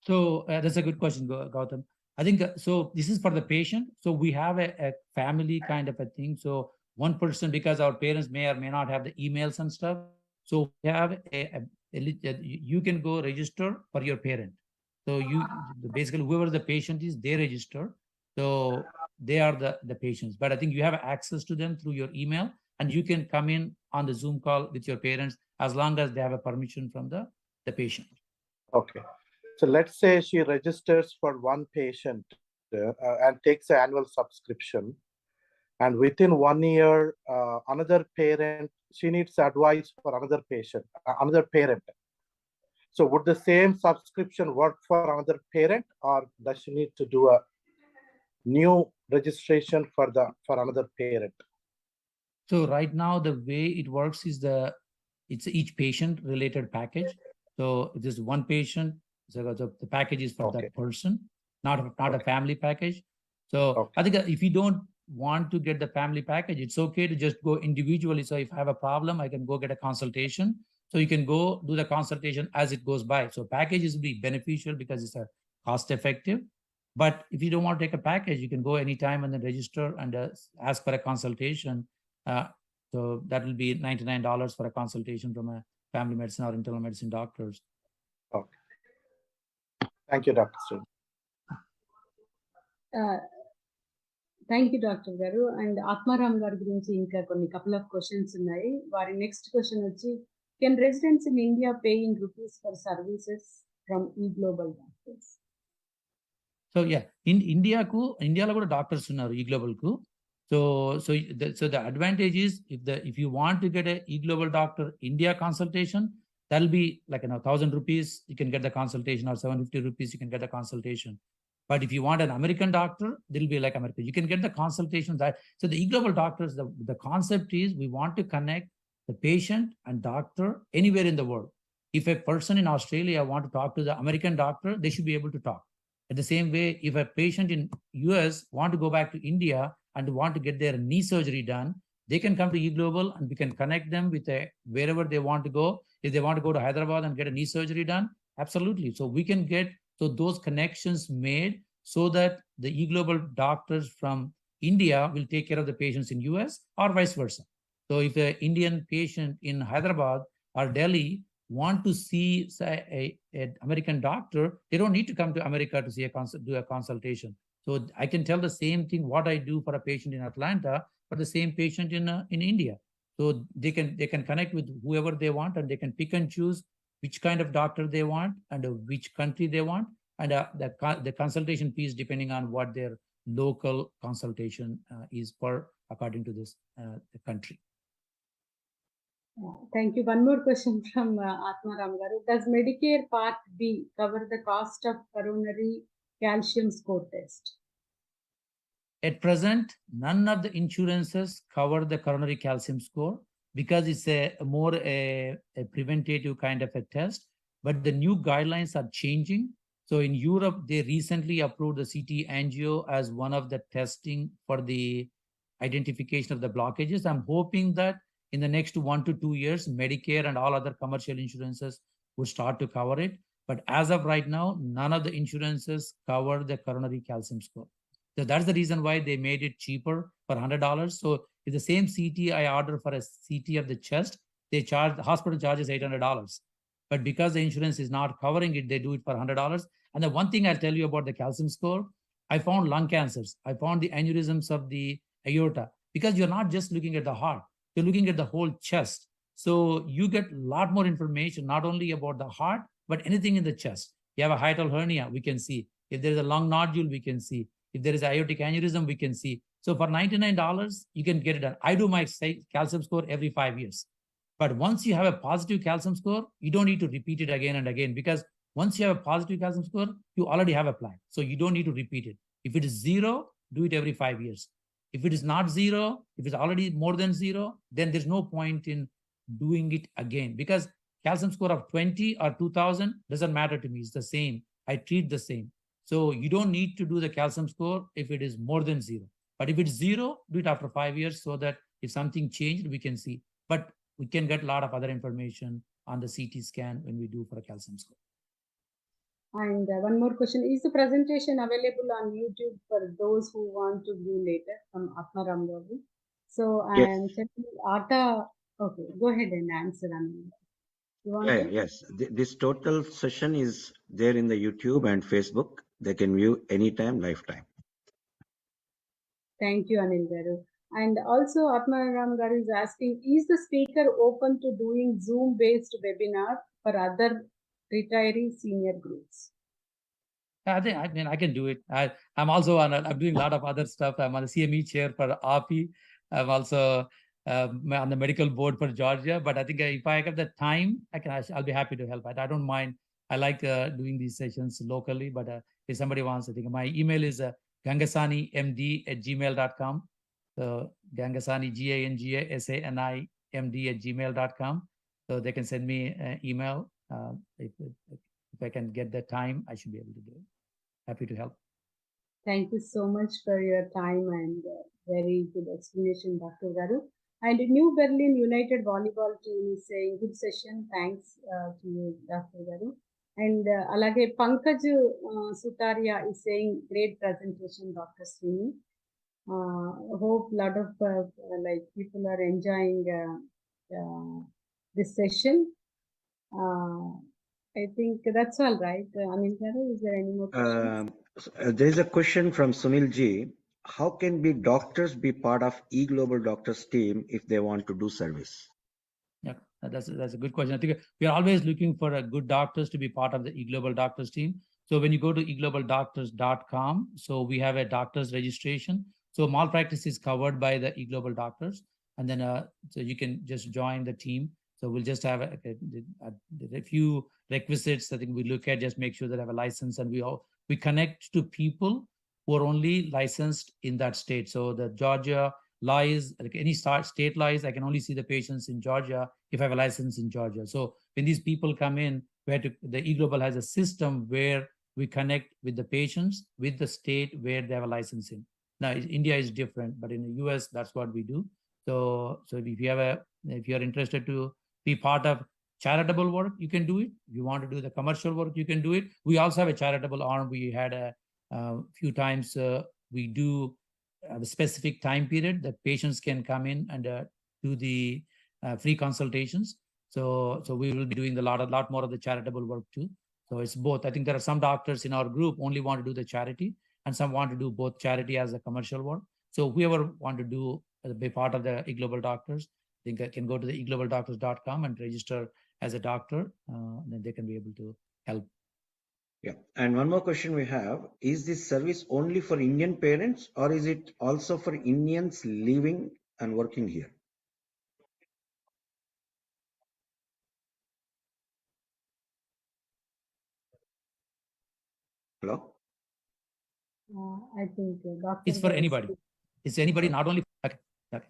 So that's a good question, Gautam. I think so. This is for the patient. So we have a family kind of a thing. So one person, because our parents may or may not have the emails and stuff. So we have you can go register for your parent. So you basically whoever the patient is, they register. So they are the patients. But I think you have access to them through your email, and you can come in on the Zoom call with your parents as long as they have a permission from the patient. Okay. So let's say she registers for one patient and takes an annual subscription, and within 1 year, another parent, she needs advice for another patient, another parent. So would the same subscription work for another parent, or does she need to do a new registration for another parent? So right now, the way it works is it's each patient related package. So if there's one patient, so the package is for that person, not a family package. So I think if you don't want to get the family package, it's okay to just go individually. So if I have a problem, I can go get a consultation. So you can go do the consultation as it goes by. So packages will be beneficial because it's a cost effective. But if you don't want to take a package, you can go anytime and then register and ask for a consultation. So that will be $99 for a consultation from a family medicine or internal medicine doctors. Okay. Thank you, Dr. Srini. Thank you, Dr. Garu. And Atmaram garu gurinchi inka konni couple of questions ఉన్నాయి. వారి next question వచ్చి, can residents in India pay in rupees for services from eGlobal Doctors? So yeah, in India lo kuda doctors unnaru eGlobal ku. So the advantage is if you want to get a eGlobal Doctor India consultation, that'll be like 1,000 rupees you can get the consultation, or 750 rupees you can get the consultation. But if you want an American doctor, it'll be like America. You can get the consultation that. So the eGlobal Doctors, the concept is we want to connect the patient and doctor anywhere in the world. If a person in Australia want to talk to the American doctor, they should be able to talk. At the same way, if a patient in US want to go back to India and want to get their knee surgery done, they can come to eGlobal and we can connect them with wherever they want to go. If they want to go to Hyderabad and get a knee surgery done, absolutely. So we can get those connections made so that the eGlobal doctors from India will take care of the patients in US or vice versa. So if an Indian patient in Hyderabad or Delhi want to see an American doctor, they don't need to come to America to see do a consultation. So I can tell the same thing what I do for a patient in Atlanta for the same patient in India. So they can connect with whoever they want, and they can pick and choose which kind of doctor they want and which country they want, and the consultation piece depending on what their local consultation is according to this the country. Thank you. One more question from Atmaram garu. Does Medicare Part B cover the cost of coronary calcium score test? At present, none of the insurances cover the coronary calcium score because it's more a preventative kind of a test. But the new guidelines are changing. So in Europe, they recently approved the CT angio as one of the testing for the identification of the blockages. I'm hoping that in the next 1 to 2 years, Medicare and all other commercial insurances would start to cover it. But as of right now, none of the insurances cover the coronary calcium score. So that's the reason why they made it cheaper for $100. So if the same CT I order for a CT of the chest, the hospital charges $800. But because the insurance is not covering it, they do it for $100. And the one thing I'll tell you about the calcium score, I found lung cancers. I found the aneurysms of the aorta, because you're not just looking at the heart, you're looking at the whole chest. So you get a lot more information, not only about the heart, but anything in the chest. You have a hiatal hernia, we can see. If there is a lung nodule, we can see. If there is aortic aneurysm, we can see. So for $99, you can get it done. I do my calcium score every 5 years. But once you have a positive calcium score, you don't need to repeat it again and again, because once you have a positive calcium score, you already have a plan. So you don't need to repeat it. If it is 0, do it every 5 years. If it is not 0, if it's already more than 0, then there's no point in doing it again, because calcium score of 20 or 2000 doesn't matter to me. It's the same. I treat the same. So you don't need to do the calcium score if it is more than 0. But if it's 0, do it after 5 years, so that if something changed, we can see. But we can get a lot of other information on the CT scan when we do for a calcium score. And one more question. Is the presentation available on YouTube for those who want to view later from Atma Rambabu? So I Yes. am checking Arta. Okay, go ahead and answer. You want to? Yes. This total session is there in the YouTube and Facebook. They can view anytime, lifetime. Thank you, Anil Garu. And also, Atmaram Garu is asking, is the speaker open to doing Zoom-based webinar for other retiree senior groups? I mean, I can do it. I'm also I'm doing a lot of other stuff. I'm on the CME chair for API. I'm also on the medical board for Georgia. But I think if I have the time, I'll be happy to help. I don't mind. I like doing these sessions locally. But if somebody wants, I think my email is gangasanimd@gmail.com. So Gangasani, GANGASANIMD@gmail.com. So they can send me an email. If I can get the time, I should be able to do it. Happy to help. Thank you so much for your time and very good explanation, Dr. Garu. And New Berlin United Volleyball team is saying, good session. Thanks to you, Dr. Garu. And alage Pankaj Sutaria is saying, great presentation, Dr. Srini. Hope a lot of people are enjoying this session. I think that's all right. Anil Garu, is there any more questions? There is a question from Sunil Ji. How can doctors be part of eGlobal Doctors team if they want to do service? Yeah, that's a good question. I think we are always looking for good doctors to be part of the eGlobal Doctors team. So when you go to eglobaldoctors.com, so we have a doctor's registration. So malpractice is covered by the eGlobal Doctors, and then so you can just join the team. So we'll just have a few requisites. I think we look at, just make sure that I have a license, and we connect to people who are only licensed in that state. So the Georgia law is, like any state law is, I can only see the patients in Georgia if I have a license in Georgia. So when these people come in, the eGlobal has a system where we connect with the patients with the state where they have a license in. Now, India is different, but in the US, that's what we do. So if you're interested to be part of charitable work, you can do it. If you want to do the commercial work, you can do it. We also have a charitable arm. We had a few times we do a specific time period that patients can come in and do the free consultations. So we will be doing a lot more of the charitable work too. So it's both. I think there are some doctors in our group only want to do the charity, and some want to do both charity as a commercial work. So whoever want to do be part of the eGlobal Doctors, I think can go to the eglobaldoctors.com and register as a doctor. Then they can be able to help. Yeah. And one more question we have, is this service only for Indian parents, or is it also for Indians living and working here? Hello? I think it's for anybody. It's anybody, not only. Okay,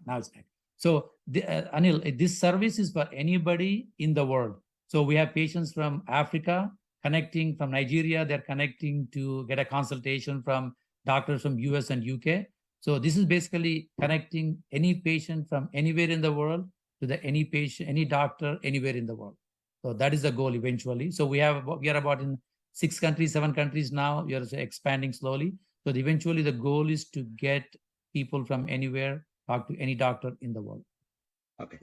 now it's back. So Anil, this service is for anybody in the world. So we have patients from Africa connecting, from Nigeria, they're connecting to get a consultation from doctors from US and UK. So this is basically connecting any patient from anywhere in the world to any patient, any doctor anywhere in the world. So that is the goal eventually. So we are about in 6 countries, 7 countries now. We are expanding slowly. So eventually the goal is to get people from anywhere, talk to any doctor in the world. Okay.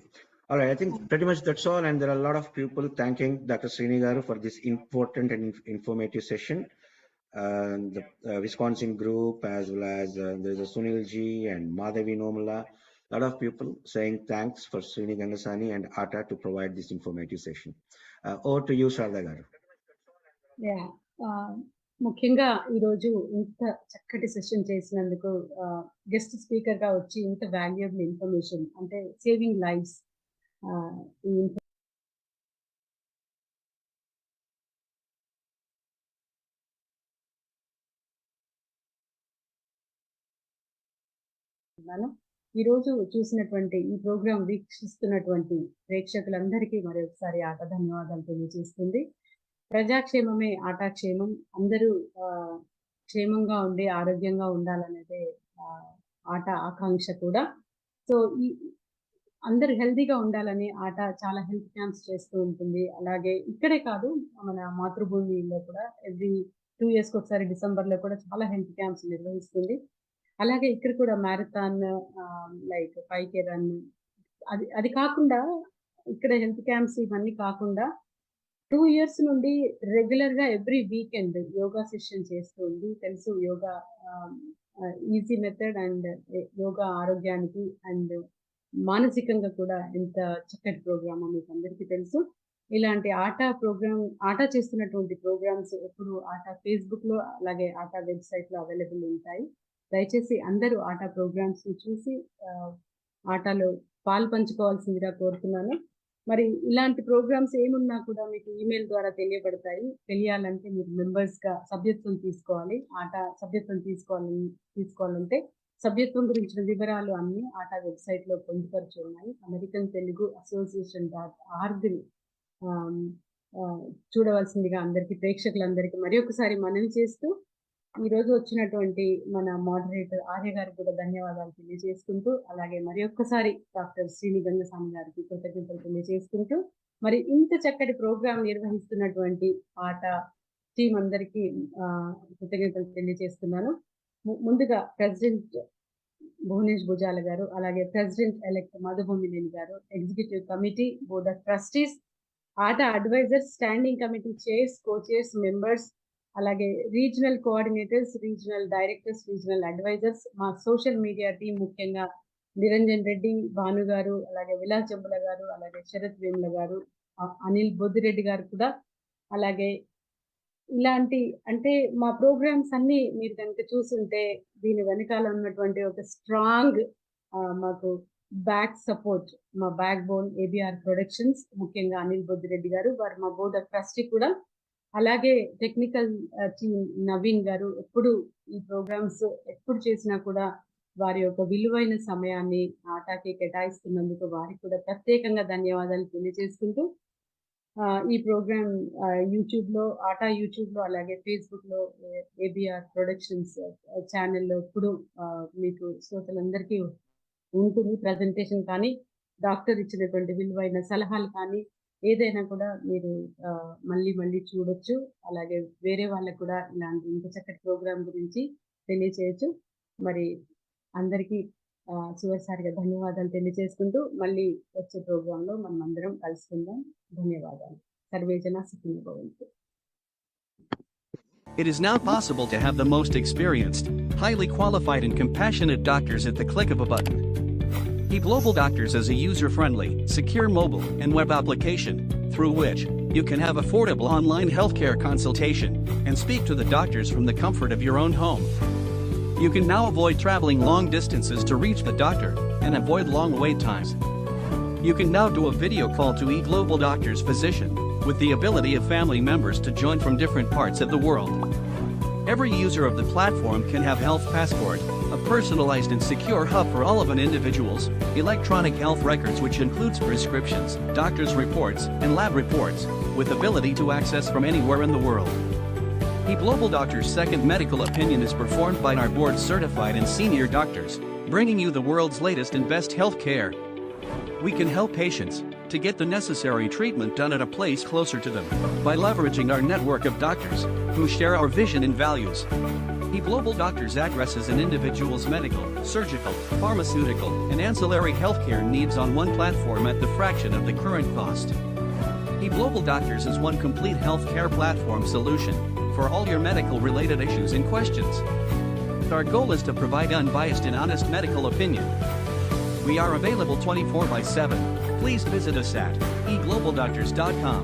All right. I think pretty much that's all. And there are a lot of people thanking Dr. Srini Garu for this important and informative session. The Wisconsin group, as well as there's a Sunil Ji and Madhavi Nomala. A lot of people saying thanks for Srini Gangasani and Ata to provide this informative session. Over to you, Sharda Garu. Yeah. ముఖ్యంగా ఈరోజు ఇంత చక్కటి session చేసినందుకు guest స్పీకర్‌గా వచ్చి ఇంత valuable information అంటే saving lives ఈ ఇన్ఫర్మేషన్ ఈరోజు చూసినటువంటి ఈ ప్రోగ్రాం వీక్షిస్తున్నటువంటి ప్రేక్షకులందరికీ మరొకసారి ధన్యవాదాలు తెలియజేస్తుంది. ప్రజాక్షేమమే ఆటాక్షేమం. అందరూ క్షేమంగా ఉండి ఆరోగ్యంగా ఉండాలనేదే ఆట ఆకాంక్ష కూడా. సో ఈ అందరూ హెల్తీగా ఉండాలని ఆట చాలా హెల్త్ క్యాంప్స్ చేస్తూ ఉంటుంది. అలాగే ఇక్కడే కాదు, మన మాతృభూమిలో కూడా ఎవ్రీ 2 ఇయర్స్‌కి ఒకసారి డిసెంబర్‌లో కూడా చాలా హెల్త్ క్యాంప్స్ నిర్వహిస్తుంది. అలాగే ఇక్కడ కూడా మ్యారథాన్ లైక్ 5K రన్ అది కాకుండా ఇక్కడ హెల్త్ క్యాంప్స్ ఇవన్నీ కాకుండా 2 ఇయర్స్ నుండి రెగ్యులర్‌గా ఎవ్రీ వీకెండ్ యోగా సెషన్ చేస్తూ ఉంది. తెలుసు yoga easy method and yoga ఆరోగ్యానికి అండ్ మానసికంగా కూడా ఎంత చక్కటి ప్రోగ్రామో మీకు అందరికీ తెలుసు. ఇలాంటి ఆట చేస్తున్నటువంటి ప్రోగ్రామ్స్ ఎప్పుడు ఫేస్‌బుక్‌లో అలాగే వెబ్‌సైట్‌లో అవైలబుల్ ఉంటాయి. దయచేసి అందరూ ప్రోగ్రామ్స్‌ని చూసి ఆటలో పాలుపంచుకోవాల్సిందిగా కోరుతున్నాను. మరి ఇలాంటి ప్రోగ్రామ్స్ ఏమున్నా కూడా మీకు ఈమెయిల్ ద్వారా తెలియబడతాయి. తెలియాలంటే మీరు మెంబర్స్‌గా సభ్యత్వం తీసుకోవాలి. సభ్యత్వం తీసుకోవాలంటే సభ్యత్వం గురించిన వివరాలు అన్నీ వెబ్‌సైట్‌లో పొందుపరిచి ఉన్నాయి. అమెరికన్ తెలుగు అసోసియేషన్.orgని చూడవలసిందిగా ప్రేక్షకులందరికీ మరొకసారి మనవి చేస్తూ, ఈరోజు వచ్చినటువంటి మన మోడరేటర్ ఆర్య గారికి కూడా ధన్యవాదాలు తెలియజేసుకుంటూ, అలాగే మరొక్కసారి డాక్టర్ శ్రీని గంగస్వామి గారికి కృతజ్ఞతలు తెలియజేసుకుంటూ, మరి ఇంత చక్కటి ప్రోగ్రాం నిర్వహిస్తున్నటువంటి టీం అందరికీ కృతజ్ఞతలు తెలియజేస్తున్నాను. ముందుగా ప్రెసిడెంట్ భువనేష్ భుజాల గారు, అలాగే ప్రెసిడెంట్ ఎలెక్ట్ మధుభూమినేని గారు, executive committee, board of trustees, advisors, standing committee chairs, co-chairs, members, అలాగే regional coordinators, regional directors, regional advisors, మా సోషల్ మీడియా టీం ముఖ్యంగా నిరంజన్ రెడ్డి, భాను గారు, అలాగే విలాస్ జంబుల గారు, అలాగే శరత్ వేముల గారు, అనిల్ బొద్దిరెడ్డి గారు కూడా, అలాగే ఇలాంటి మా ప్రోగ్రామ్స్ అన్నీ మీరు కనుక చూసుంటే దీని వెనకాల ఉన్నటువంటి ఒక స్ట్రాంగ్ మాకు బ్యాక్ సపోర్ట్, మా బ్యాక్ బోన్ ఏబిఆర్ ప్రొడక్షన్స్, ముఖ్యంగా అనిల్ బొద్దిరెడ్డి గారు, వారు మా బోర్డ్ ఆఫ్ ట్రస్టీ కూడా. అలాగే టెక్నికల్ టీమ్ నవీన్ గారు ఎప్పుడు ఈ ప్రోగ్రామ్స్ ఎప్పుడు చేసినా కూడా వారి యొక్క విలువైన సమయాన్ని ఆటకి కేటాయిస్తున్నందుకు వారికి కూడా ప్రత్యేకంగా ధన్యవాదాలు తెలియజేసుకుంటూ, ఈ ప్రోగ్రామ్ యూట్యూబ్లో అలాగే ఫేస్బుక్లో ఏబిఆర్ ప్రొడక్షన్స్ ఛానల్లో ఎప్పుడు మీకు శ్రోతలందరికీ ఉంటుంది. ప్రజెంటేషన్ కానీ, డాక్టర్ ఇచ్చినటువంటి విలువైన సలహాలు కానీ, ఏదైనా కూడా మీరు మళ్ళీ చూడొచ్చు. అలాగే వేరే వాళ్ళకు కూడా ఇలాంటి ఇంత చక్కటి ప్రోగ్రామ్ గురించి తెలియచేయచ్చు. మరి అందరికీ చివరిసారిగా ధన్యవాదాలు తెలియజేసుకుంటూ, మళ్ళీ వచ్చే ప్రోగ్రాంలో మనం అందరం కలుసుకుందాం. ధన్యవాదాలు. సర్వే జన సుఖినో భవంతు. It is now possible to have the most experienced, highly qualified and compassionate doctors at the click of a button. Global Doctors is a user-friendly, secure mobile and web application through which you can have affordable online healthcare consultation and speak to the doctors from the comfort of your own home. You can now avoid traveling long distances to reach the doctor and avoid long wait times. You can now do a video call to Global Doctors physician with the ability of family members to join from different parts of the world. Every user of the platform can have Health Passport, a personalized and secure hub for all of an individual's electronic health records, which includes prescriptions, doctor's reports, and lab reports, with ability to access from anywhere in the world. Global Doctors' second medical opinion is performed by our board-certified and senior doctors, bringing you the world's latest and best health care. We can help patients to get the necessary treatment done at a place closer to them by leveraging our network of doctors who share our vision and values. Global Doctors addresses an individual's medical, surgical, pharmaceutical, and ancillary healthcare needs on one platform at the fraction of the current cost. Global Doctors is one complete healthcare platform solution for all your medical related issues and questions. Our goal is to provide unbiased and honest medical opinion. We are available 24/7. Please visit us at eglobaldoctors.com.